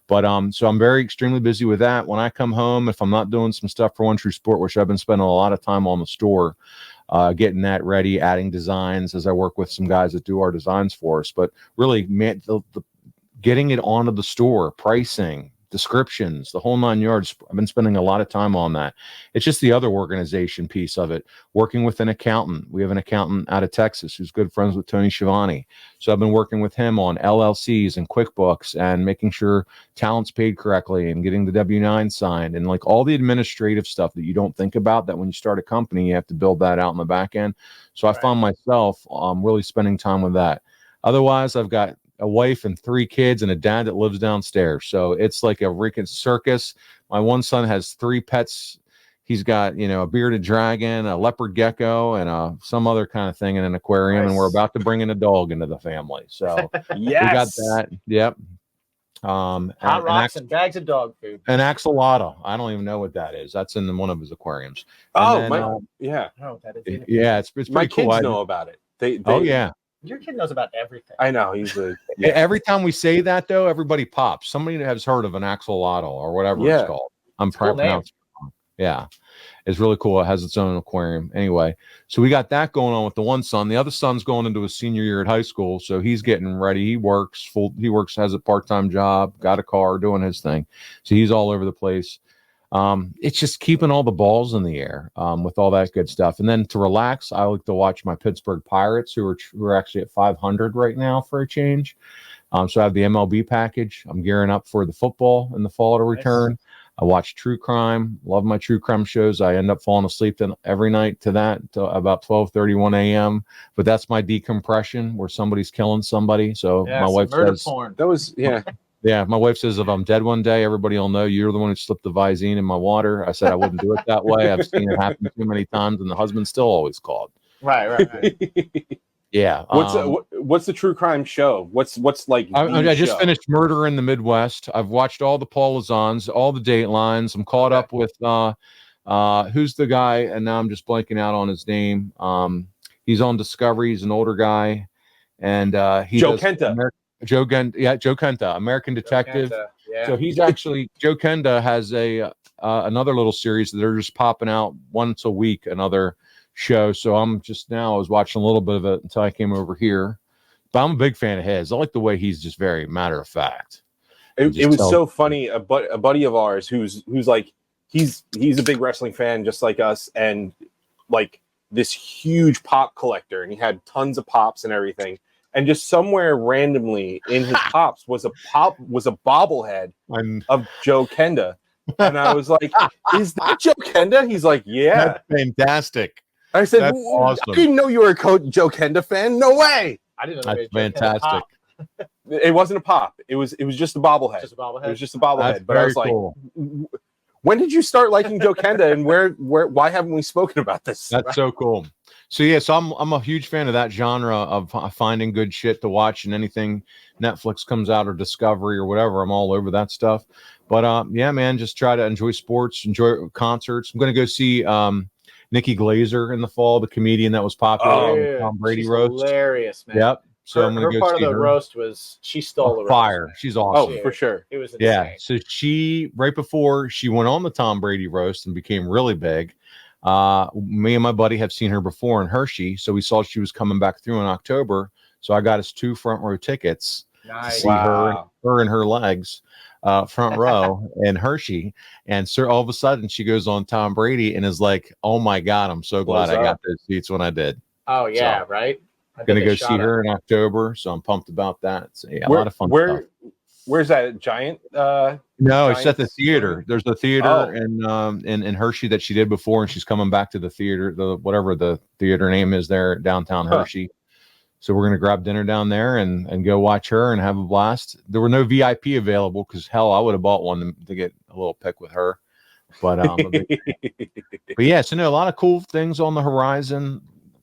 Speaker 4: But so I'm extremely busy with that. When I come home, if I'm not doing some stuff for One True Sport, which I've been spending a lot of time on the store, getting that ready, adding designs as I work with some guys that do our designs for us. But really, man, the getting it onto the store, pricing, descriptions, the whole 9 yards. I've been spending a lot of time on that. It's just the other organization piece of it. Working with an accountant. We have an accountant out of Texas who's good friends with Tony Schiavone. So I've been working with him on LLCs and QuickBooks and making sure talent's paid correctly and getting the W-9 signed and like all the administrative stuff that you don't think about, that when you start a company, you have to build that out in the back end. So I found myself really spending time with that. Otherwise, I've got a wife and 3 kids and a dad that lives downstairs. So it's like a freaking circus. My one son has 3 pets. He's got, a bearded dragon, a leopard gecko, and some other kind of thing in an aquarium. Nice. And we're about to bring in a dog into the family. So we got that. Yep.
Speaker 6: Hot rocks and bags of dog food.
Speaker 4: An axolotl. I don't even know what that is. That's in one of his aquariums.
Speaker 2: Yeah.
Speaker 6: Oh, that is
Speaker 4: yeah, it's pretty
Speaker 2: my
Speaker 4: cool.
Speaker 2: kids know about it. They
Speaker 4: oh yeah.
Speaker 6: Your kid knows about everything.
Speaker 2: I know. He's a.
Speaker 4: Yeah. Every time we say that, though, everybody pops. Somebody has heard of an axolotl or whatever it's called. I'm pronouncing it wrong. Yeah. It's really cool. It has its own aquarium. Anyway, so we got that going on with the one son. The other son's going into his senior year at high school, so he's getting ready. He works, has a part-time job, got a car, doing his thing. So he's all over the place. It's just keeping all the balls in the air with all that good stuff. And then to relax, I like to watch my Pittsburgh Pirates, who are actually at 500 right now for a change. So I have the MLB package. I'm gearing up for the football in the fall to return. Nice. I watch true crime. Love my true crime shows. I end up falling asleep every night to that about 12:31 a.m. But that's my decompression, where somebody's killing somebody. So my wife says
Speaker 6: porn.
Speaker 2: That was
Speaker 4: Yeah, my wife says if I'm dead one day, everybody will know you're the one who slipped the Visine in my water. I said I wouldn't do it that way. I've seen it happen too many times, and the husband still always called.
Speaker 6: Right.
Speaker 4: Yeah.
Speaker 2: What's the true crime show? What's like?
Speaker 4: I just finished Murder in the Midwest. I've watched all the Paul Lazans, all the Datelines. I'm caught up with who's the guy, and now I'm just blanking out on his name. He's on Discovery. He's an older guy, and he
Speaker 2: Joe Kenta.
Speaker 4: Joe Kenta, American Detective.
Speaker 6: Yeah.
Speaker 4: So he's actually Joe Kenta has another little series that are just popping out once a week, another show. So I was watching a little bit of it until I came over here. But I'm a big fan of his. I like the way he's just very matter of fact.
Speaker 2: It was so funny. A buddy of ours who's like he's a big wrestling fan just like us, and like this huge pop collector, and he had tons of pops and everything. and just somewhere randomly in his pops was a bobblehead of Joe Kenda. And I was like, is that Joe Kenda? He's like, yeah.
Speaker 4: That's fantastic.
Speaker 2: I said,
Speaker 4: That's awesome.
Speaker 2: I didn't know you were a Joe Kenda fan. No way.
Speaker 6: I didn't know
Speaker 4: that's fantastic.
Speaker 2: It wasn't a pop. It was just a bobblehead.
Speaker 6: Just a bobblehead.
Speaker 2: It was just a bobblehead.
Speaker 4: That's
Speaker 2: but I was like,
Speaker 4: cool.
Speaker 2: When did you start liking Joe Kenda, and why haven't we spoken about this?
Speaker 4: That's so cool. So yeah, so I'm a huge fan of that genre of finding good shit to watch, and anything Netflix comes out or Discovery or whatever, I'm all over that stuff. But yeah, man, just try to enjoy sports, enjoy concerts. I'm going to go see Nikki Glazer in the fall, the comedian that was popular on the Tom Brady
Speaker 6: She's
Speaker 4: roast.
Speaker 6: Hilarious, man.
Speaker 4: Yep. So
Speaker 6: her,
Speaker 4: I'm going to go
Speaker 6: part
Speaker 4: see
Speaker 6: of the
Speaker 4: her.
Speaker 6: roast was she stole the roast.
Speaker 4: Fire. She's awesome.
Speaker 2: Oh, for sure.
Speaker 6: It was insane.
Speaker 4: Yeah. So she, right before she went on the Tom Brady roast and became really big, me and my buddy have seen her before in Hershey. So we saw she was coming back through in October. So I got us 2 front row tickets to see her and her legs front row in Hershey. And so all of a sudden she goes on Tom Brady and is like, oh my God, I'm so glad I got those seats when I did.
Speaker 6: Oh, yeah,
Speaker 4: So,
Speaker 6: right?
Speaker 4: Going to go see her in October. So I'm pumped about that. So yeah, a lot of fun stuff.
Speaker 2: Where's that Giant?
Speaker 4: No, it's at the theater. There's a theater in Hershey that she did before, and she's coming back to the theater, whatever the theater name is there, downtown Hershey. So we're gonna grab dinner down there and go watch her and have a blast. There were no VIP available because hell, I would have bought one to get a little pic with her. But but yeah, so no, a lot of cool things on the horizon.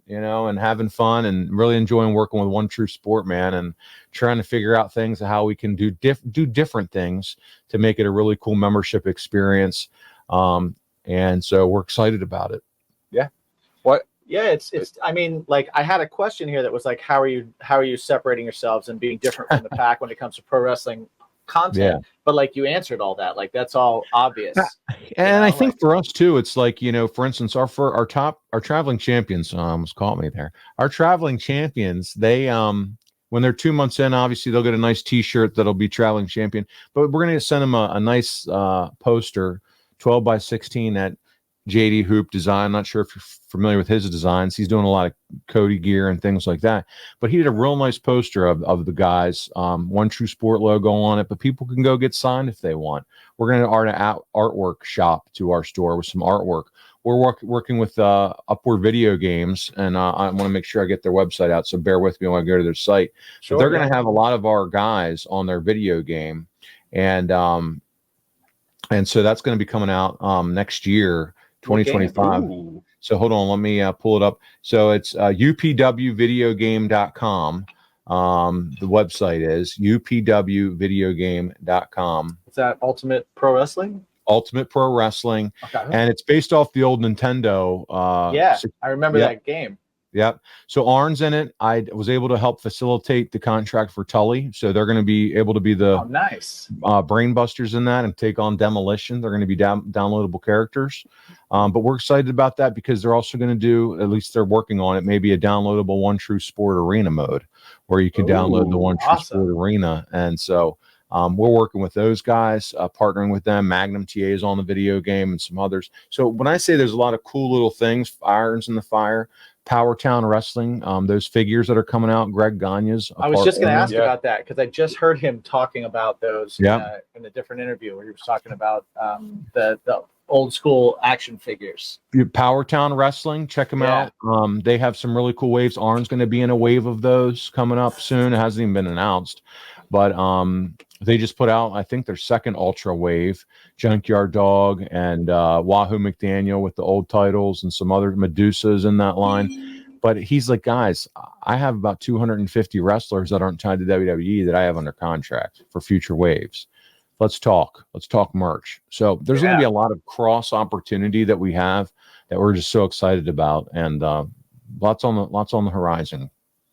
Speaker 4: And having fun and really enjoying working with One True Sport, man, and trying to figure out things how we can do different things to make it a really cool membership experience. And so we're excited about it.
Speaker 2: Yeah. What?
Speaker 6: Yeah, it's I mean, like I had a question here that was like, how are you separating yourselves and being different from the pack when it comes to pro wrestling content?
Speaker 4: Yeah.
Speaker 6: But like you answered all that, like that's all obvious.
Speaker 4: And I think for us too, it's like, for instance, our traveling champions, almost caught me there. Our traveling champions, they when they're 2 months in, obviously they'll get a nice t-shirt that'll be traveling champion, but we're going to send them a nice poster, 12 by 16 at JD Hoop Design. Not sure if you're familiar with his designs. He's doing a lot of Cody gear and things like that. But he did a real nice poster of the guys, One True Sport logo on it. But people can go get signed if they want. We're going to art an artwork shop to our store with some artwork. We're working with Upward Video Games, and I want to make sure I get their website out. So bear with me when I go to their site. Sure, they're going to have a lot of our guys on their video game, and so that's going to be coming out next year. 2025.
Speaker 2: Ooh.
Speaker 4: So hold on, let me pull it up. So it's upwvideogame.com. The website is upwvideogame.com.
Speaker 6: Is that Ultimate Pro Wrestling?
Speaker 4: Ultimate Pro Wrestling. Okay. And it's based off the old Nintendo.
Speaker 6: I remember that game.
Speaker 4: Yep. So Arn's in it. I was able to help facilitate the contract for Tully. So they're going to be able to be the brain busters in that and take on Demolition. They're going to be downloadable characters. But we're excited about that because they're also going to do, at least they're working on it, maybe a downloadable One True Sport Arena mode where you can download the One True Sport Arena. And so we're working with those guys, partnering with them. Magnum TA is on the video game and some others. So when I say there's a lot of cool little things, irons in the fire, Power Town Wrestling, those figures that are coming out, Greg Gagne's.
Speaker 6: I was just going to ask about that because I just heard him talking about those in a different interview where he was talking about the old school action figures.
Speaker 4: Power Town Wrestling, check them out. They have some really cool waves. Arn's going to be in a wave of those coming up soon. It hasn't even been announced, but they just put out, I think, their second Ultra Wave. Junkyard Dog and Wahoo McDaniel with the old titles and some other Medusas in that line. But he's like, guys, I have about 250 wrestlers that aren't tied to WWE that I have under contract for future waves. Let's talk merch. So there's going to be a lot of cross opportunity that we have that we're just so excited about, and lots on the horizon.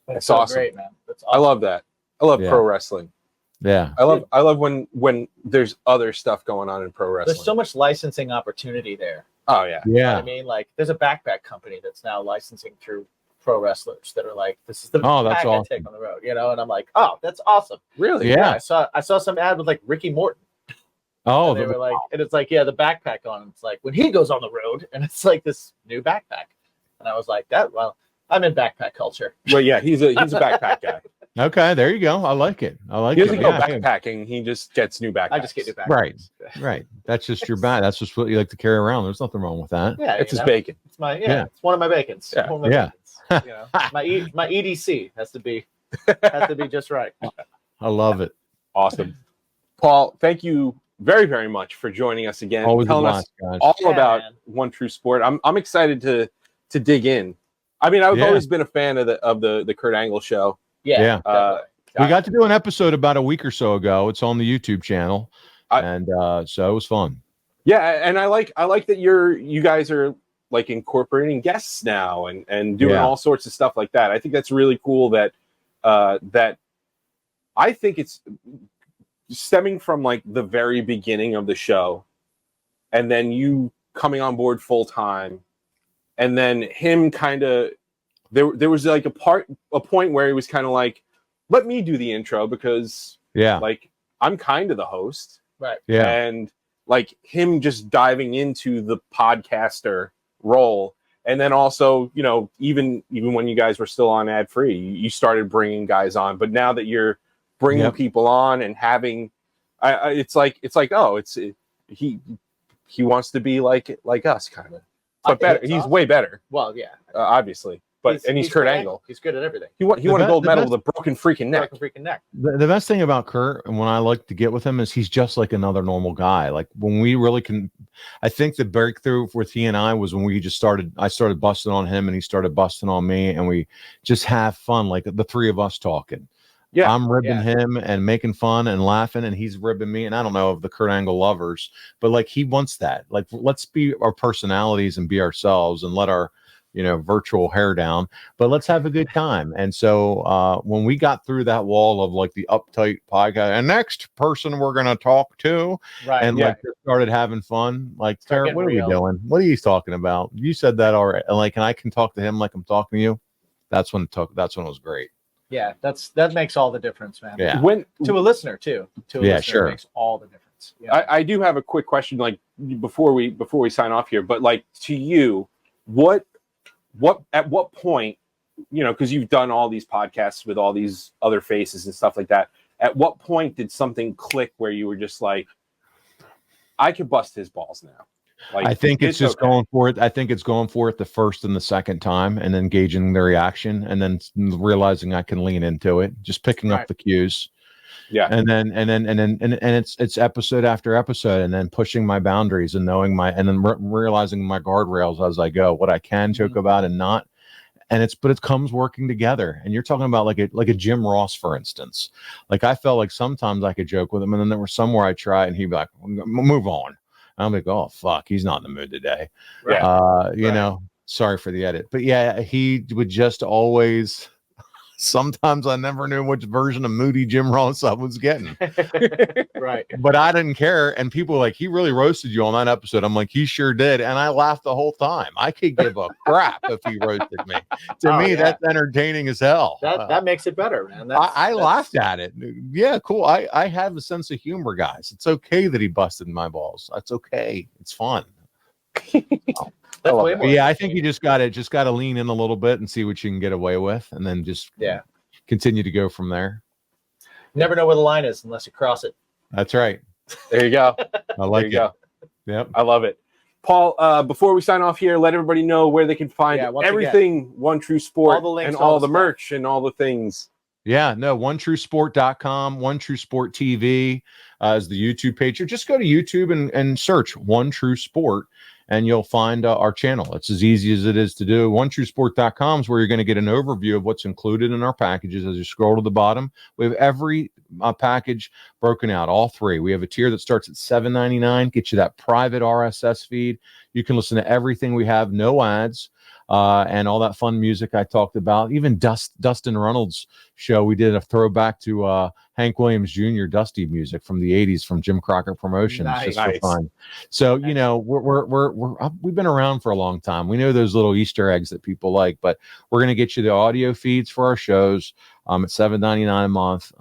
Speaker 2: That's awesome.
Speaker 6: Great, man. That's awesome.
Speaker 2: I love that. I love pro wrestling.
Speaker 4: Yeah,
Speaker 2: I love when there's other stuff going on in pro wrestling.
Speaker 6: There's so much licensing opportunity there.
Speaker 2: Oh yeah,
Speaker 6: You know what I mean, like there's a backpack company that's now licensing through pro wrestlers that are like, this is the
Speaker 4: that's
Speaker 6: awesome. I take on the road, and I'm like, oh, that's awesome.
Speaker 2: Really?
Speaker 6: Yeah. I saw some ad with like Ricky Morton.
Speaker 4: Oh,
Speaker 6: and they were like, and it's like, the backpack on. It's like when he goes on the road, and it's like this new backpack. And I was like, I'm in backpack culture.
Speaker 2: Well, yeah, he's a backpack guy.
Speaker 4: Okay, there you go. I like it. I like
Speaker 2: He
Speaker 4: it.
Speaker 2: doesn't go
Speaker 4: Yeah, yeah.
Speaker 2: backpacking. He just gets new backpacks.
Speaker 6: I just get new backpacks.
Speaker 4: Right, right. That's just your bag. That's just what you like to carry around. There's nothing wrong with that.
Speaker 6: Yeah,
Speaker 2: It's
Speaker 6: you
Speaker 2: his
Speaker 6: know?
Speaker 2: bacon.
Speaker 6: It's my
Speaker 4: Yeah.
Speaker 6: It's one of my bacons.
Speaker 2: Yeah.
Speaker 6: One of my
Speaker 4: Yeah.
Speaker 6: bacons. You know, my EDC has to be just right.
Speaker 4: I love it.
Speaker 2: Awesome. Paul, thank you very, very much for joining us again.
Speaker 4: Always a
Speaker 2: telling us
Speaker 4: blast, guys.
Speaker 2: all
Speaker 6: Yeah,
Speaker 2: about
Speaker 6: man.
Speaker 2: One True Sport. I'm excited to dig in. I mean, I've
Speaker 4: Yeah.
Speaker 2: always been a fan of the Kurt Angle show.
Speaker 6: Yeah.
Speaker 4: Yeah.
Speaker 6: Definitely.
Speaker 4: We got to do an episode about a week or so ago. It's on the YouTube channel, and so it was fun.
Speaker 2: Yeah, and I like that you guys are like incorporating guests now and doing
Speaker 4: Yeah.
Speaker 2: all sorts of stuff like that. I think that's really cool that I think it's stemming from like the very beginning of the show, and then you coming on board full time, and then him kind of there was like a point where he was kind of like, let me do the intro because like I'm kind of the host.
Speaker 6: Right.
Speaker 4: Yeah.
Speaker 2: And like him just diving into the podcaster role. And then also, you know, even when you guys were still on ad free, you started bringing guys on. But now that you're bringing people on and having, it's like he wants to be like us kind of, but better. He's
Speaker 6: awesome.
Speaker 2: way better.
Speaker 6: Well, yeah.
Speaker 2: Obviously. But he's Kurt Angle.
Speaker 6: He's good at everything.
Speaker 2: He won a gold medal with a broken freaking neck.
Speaker 4: The best thing about Kurt, and when I like to get with him, is he's just like another normal guy. Like when we really can, I think the breakthrough with he and I was when we just started. I started busting on him, and he started busting on me, and we just have fun, like the three of us talking.
Speaker 2: Yeah,
Speaker 4: I'm ribbing him and making fun and laughing, and he's ribbing me. And I don't know of the Kurt Angle lovers, but like he wants that. Like let's be our personalities and be ourselves, and let our virtual hair down, but let's have a good time. And so when we got through that wall of like the uptight podcast and next person we're going to talk to,
Speaker 6: right,
Speaker 4: and like started having fun, like, Tara, what are we doing? What are you talking about? You said that already. And like, and I can talk to him like I'm talking to you. That's when it was great.
Speaker 6: Yeah, that makes all the difference, man.
Speaker 4: Yeah.
Speaker 6: To a listener too. To a listener,
Speaker 4: sure.
Speaker 6: It makes all the difference. Yeah.
Speaker 2: I do have a quick question, like before we sign off here, but like to you, at what point, because you've done all these podcasts with all these other faces and stuff like that, at what point did something click where you were just like, I could bust his balls now? Like,
Speaker 4: I think it's just going for it. I think it's going for it the first and the second time, and then gauging the reaction, and then realizing I can lean into it, just picking up the cues.
Speaker 2: Yeah.
Speaker 4: And then it's episode after episode, and then pushing my boundaries and knowing and then realizing my guardrails as I go, what I can joke about and not. And it comes working together. And you're talking about like a Jim Ross, for instance. Like I felt like sometimes I could joke with him, and then there was somewhere I try and he'd be like, move on. And I'm like, oh fuck, he's not in the mood today.
Speaker 2: Right.
Speaker 4: Sorry for the edit. But yeah, he would just always. Sometimes I never knew which version of moody Jim Ross I was getting.
Speaker 6: Right.
Speaker 4: But I didn't care. And people were like, he really roasted you on that episode. I'm like, he sure did. And I laughed the whole time. I could give a crap if he roasted me. To me, that's entertaining as hell.
Speaker 6: That makes it better, man.
Speaker 4: I laughed at it. Yeah, cool. I have a sense of humor, guys. It's okay that he busted my balls. That's okay. It's fun. I think you just gotta lean in a little bit and see what you can get away with, and then just continue to go from there.
Speaker 6: Never know where the line is unless you cross it.
Speaker 4: That's right.
Speaker 2: There you go.
Speaker 4: I like it.
Speaker 2: Go.
Speaker 4: Yep.
Speaker 2: I love it. Paul, before we sign off here, let everybody know where they can find everything One True Sport,
Speaker 6: all the links,
Speaker 2: and all the
Speaker 6: stuff.
Speaker 2: merch and all the things.
Speaker 4: Yeah, no, OneTrueSport.com, One True Sport TV is the YouTube page. Or just go to YouTube and search One True Sport, and you'll find our channel. It's as easy as it is to do. OneTrueSport.com is where you're going to get an overview of what's included in our packages. As you scroll to the bottom, we have every package broken out, all three. We have a tier that starts at $7.99, get you that private RSS feed. You can listen to everything we have, no ads. And all that fun music I talked about. Even Dustin Reynolds' show, we did a throwback to Hank Williams Jr. Dusty music from the 80s from Jim Crockett Promotions, just for fun. So, we've been around for a long time. We know those little Easter eggs that people like, but we're going to get you the audio feeds for our shows at $7.99 a month.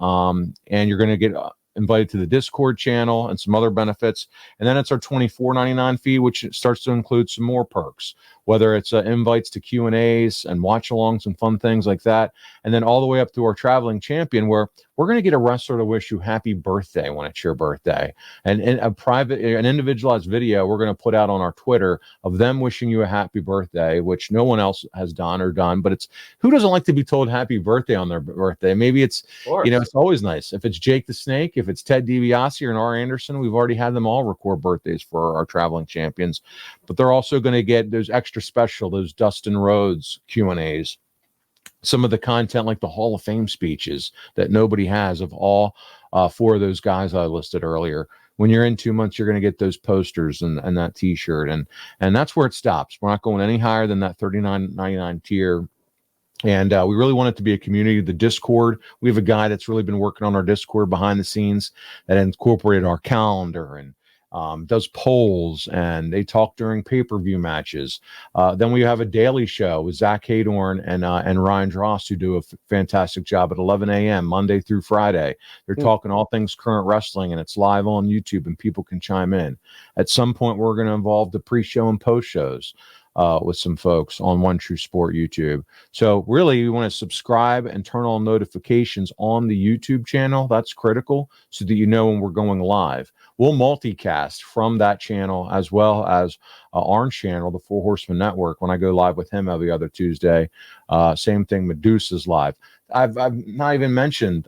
Speaker 4: And you're going to get invited to the Discord channel and some other benefits. And then it's our $24.99 fee, which starts to include some more perks. whether it's invites to Q&As and watch-alongs and fun things like that, and then all the way up to our traveling champion, where we're going to get a wrestler to wish you happy birthday when it's your birthday, and an individualized video we're going to put out on our Twitter of them wishing you a happy birthday, which no one else has done, but it's, who doesn't like to be told happy birthday on their birthday? Maybe it's, it's always nice. If it's Jake the Snake, if it's Ted DiBiase or R. Anderson, we've already had them all record birthdays for our traveling champions, but they're also going to get those extra special, those Dustin Rhodes Q&As, some of the content like the Hall of Fame speeches that nobody has of all 4 of those guys I listed earlier. When you're in 2 months, you're going to get those posters and that t-shirt, and that's where it stops. We're not going any higher than that $39.99 tier. And we really want it to be a community. The Discord, we have a guy that's really been working on our Discord behind the scenes that incorporated our calendar and does polls, and they talk during pay-per-view matches. Then we have a daily show with Zach Hadorn and Ryan Drost, who do a fantastic job at 11 a.m. Monday through Friday. They're talking all things current wrestling, and it's live on YouTube, and people can chime in. At some point, we're going to involve the pre-show and post-shows with some folks on One True Sport YouTube. So really, you want to subscribe and turn on notifications on the YouTube channel. That's critical so that you know when we're going live. We'll multicast from that channel as well as Arn's channel, the Four Horsemen Network, when I go live with him every other Tuesday. Same thing, Medusa's live. I've not even mentioned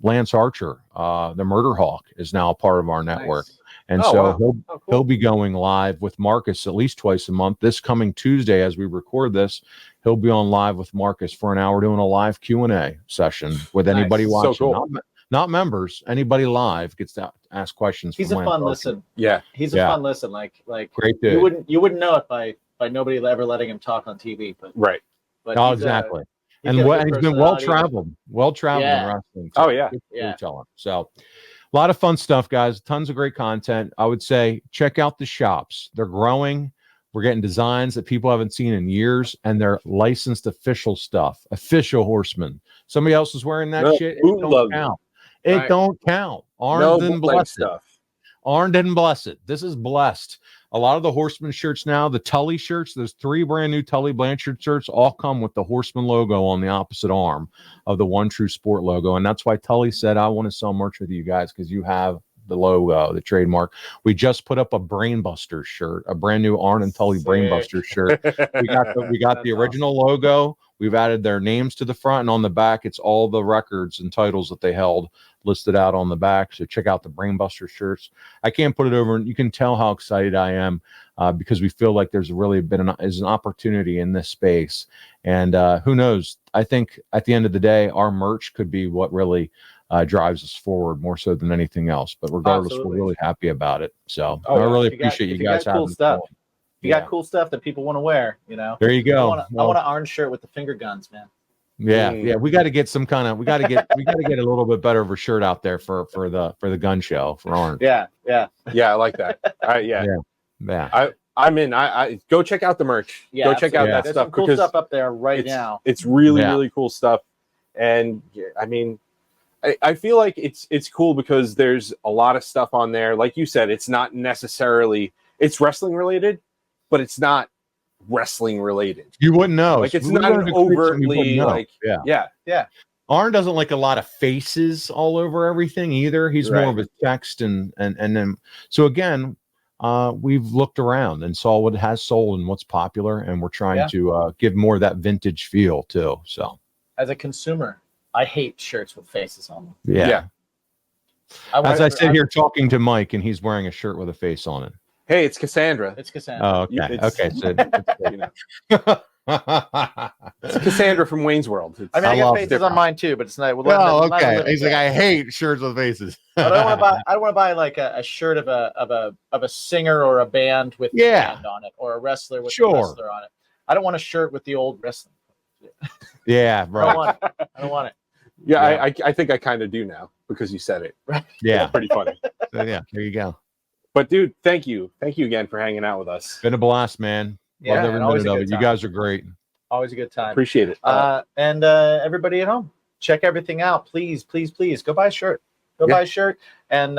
Speaker 4: Lance Archer, the Murder Hawk, is now a part of our network. Nice. And he'll be going live with Marcus at least twice a month. This coming Tuesday, as we record this, he'll be on live with Marcus for an hour doing a live Q&A session with anybody watching. So cool. Not members, anybody live gets to ask questions.
Speaker 6: He's a fun listen.
Speaker 2: Yeah,
Speaker 6: he's a fun listen. Like
Speaker 4: great dude.
Speaker 6: You wouldn't know it by nobody ever letting him talk on TV. But
Speaker 2: right.
Speaker 6: But
Speaker 4: exactly. And he's been well traveled in wrestling.
Speaker 2: Oh yeah,
Speaker 4: So. A lot of fun stuff, guys. Tons of great content. I would say check out the shops. They're growing. We're getting designs that people haven't seen in years, and they're licensed official stuff. Official Horsemen. Somebody else is wearing that shit. It don't count. It don't count. Arn didn't bless it. Arn didn't bless it. This is blessed. A lot of the Horseman shirts now, the Tully shirts, there's 3 brand new Tully Blanchard shirts, all come with the Horseman logo on the opposite arm of the One True Sport logo. And that's why Tully said, I want to sell merch with you guys because you have the logo, the trademark. We just put up a Brainbuster shirt, a brand new Arn and Tully Brainbuster shirt. We got the original logo. We've added their names to the front, and on the back, it's all the records and titles that they held listed out on the back. So check out the Brainbuster shirts. I can't put it over, and you can tell how excited I am because we feel like there's really been an opportunity in this space. And who knows? I think at the end of the day, our merch could be what really drives us forward more so than anything else. But regardless, we're really happy about it. So I really appreciate you guys having
Speaker 6: stuff. You got cool stuff that people want to wear,
Speaker 4: There you go.
Speaker 6: I want an orange shirt with the finger guns, man.
Speaker 4: Yeah. We got to get some kind of. We got to get a little bit better of a shirt out there for the gun show for Orange.
Speaker 6: Yeah.
Speaker 2: I like that.
Speaker 4: Yeah.
Speaker 2: I'm in. I go check out the merch.
Speaker 6: Yeah,
Speaker 2: go check out that
Speaker 6: There's
Speaker 2: stuff.
Speaker 6: Some cool stuff up there now.
Speaker 2: It's really cool stuff, and I mean, I feel like it's cool because there's a lot of stuff on there. Like you said, it's not necessarily wrestling related, but it's not wrestling related.
Speaker 4: You wouldn't know.
Speaker 2: Like it's not an overtly like
Speaker 6: yeah.
Speaker 4: Arn doesn't like a lot of faces all over everything either. He's more of a text and then so again, we've looked around and saw what has sold and what's popular, and we're trying to give more of that vintage feel too. So
Speaker 6: as a consumer, I hate shirts with faces on them.
Speaker 4: Yeah. As I sit here talking to Mike and he's wearing a shirt with a face on it.
Speaker 2: Hey, it's Cassandra.
Speaker 4: Oh, okay. Okay. So,
Speaker 2: it's Cassandra from Wayne's World.
Speaker 6: I got faces on mine too, but it's not.
Speaker 4: Okay. He's like, I hate shirts with faces.
Speaker 6: I don't want to buy like a shirt of a singer or a band with a band on it, or a wrestler with a wrestler on it. I don't want a shirt with the old wrestling.
Speaker 4: Yeah, right.
Speaker 6: I don't want it.
Speaker 2: Yeah. I think I kind of do now because you said it.
Speaker 6: Right.
Speaker 4: Yeah.
Speaker 2: It's pretty funny.
Speaker 4: So, there you go.
Speaker 2: But dude, thank you again for hanging out with us.
Speaker 4: Been a blast, man. Love every minute of it. You guys are great.
Speaker 6: Always a good time.
Speaker 2: Appreciate it.
Speaker 6: And everybody at home, check everything out. Please go buy a shirt. Buy a shirt and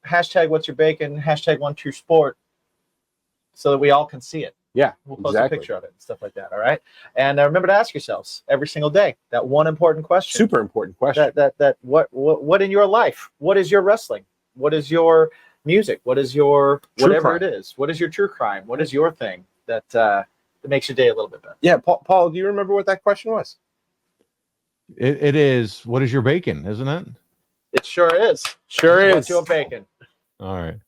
Speaker 6: hashtag what's your bacon, hashtag One True Sport, so that we all can see it.
Speaker 2: Yeah,
Speaker 6: We'll post a picture of it and stuff like that. All right. And remember to ask yourselves every single day that one important question.
Speaker 2: Super important question.
Speaker 6: What in your life? What is your wrestling? What is your music? What is your whatever it is? What is your true crime? What is your thing that makes your day a little bit better?
Speaker 2: Yeah, Paul, do you remember what that question was?
Speaker 4: It is. What is your bacon? Isn't it?
Speaker 6: It sure is.
Speaker 2: Sure is.
Speaker 6: What's your bacon?
Speaker 4: All right.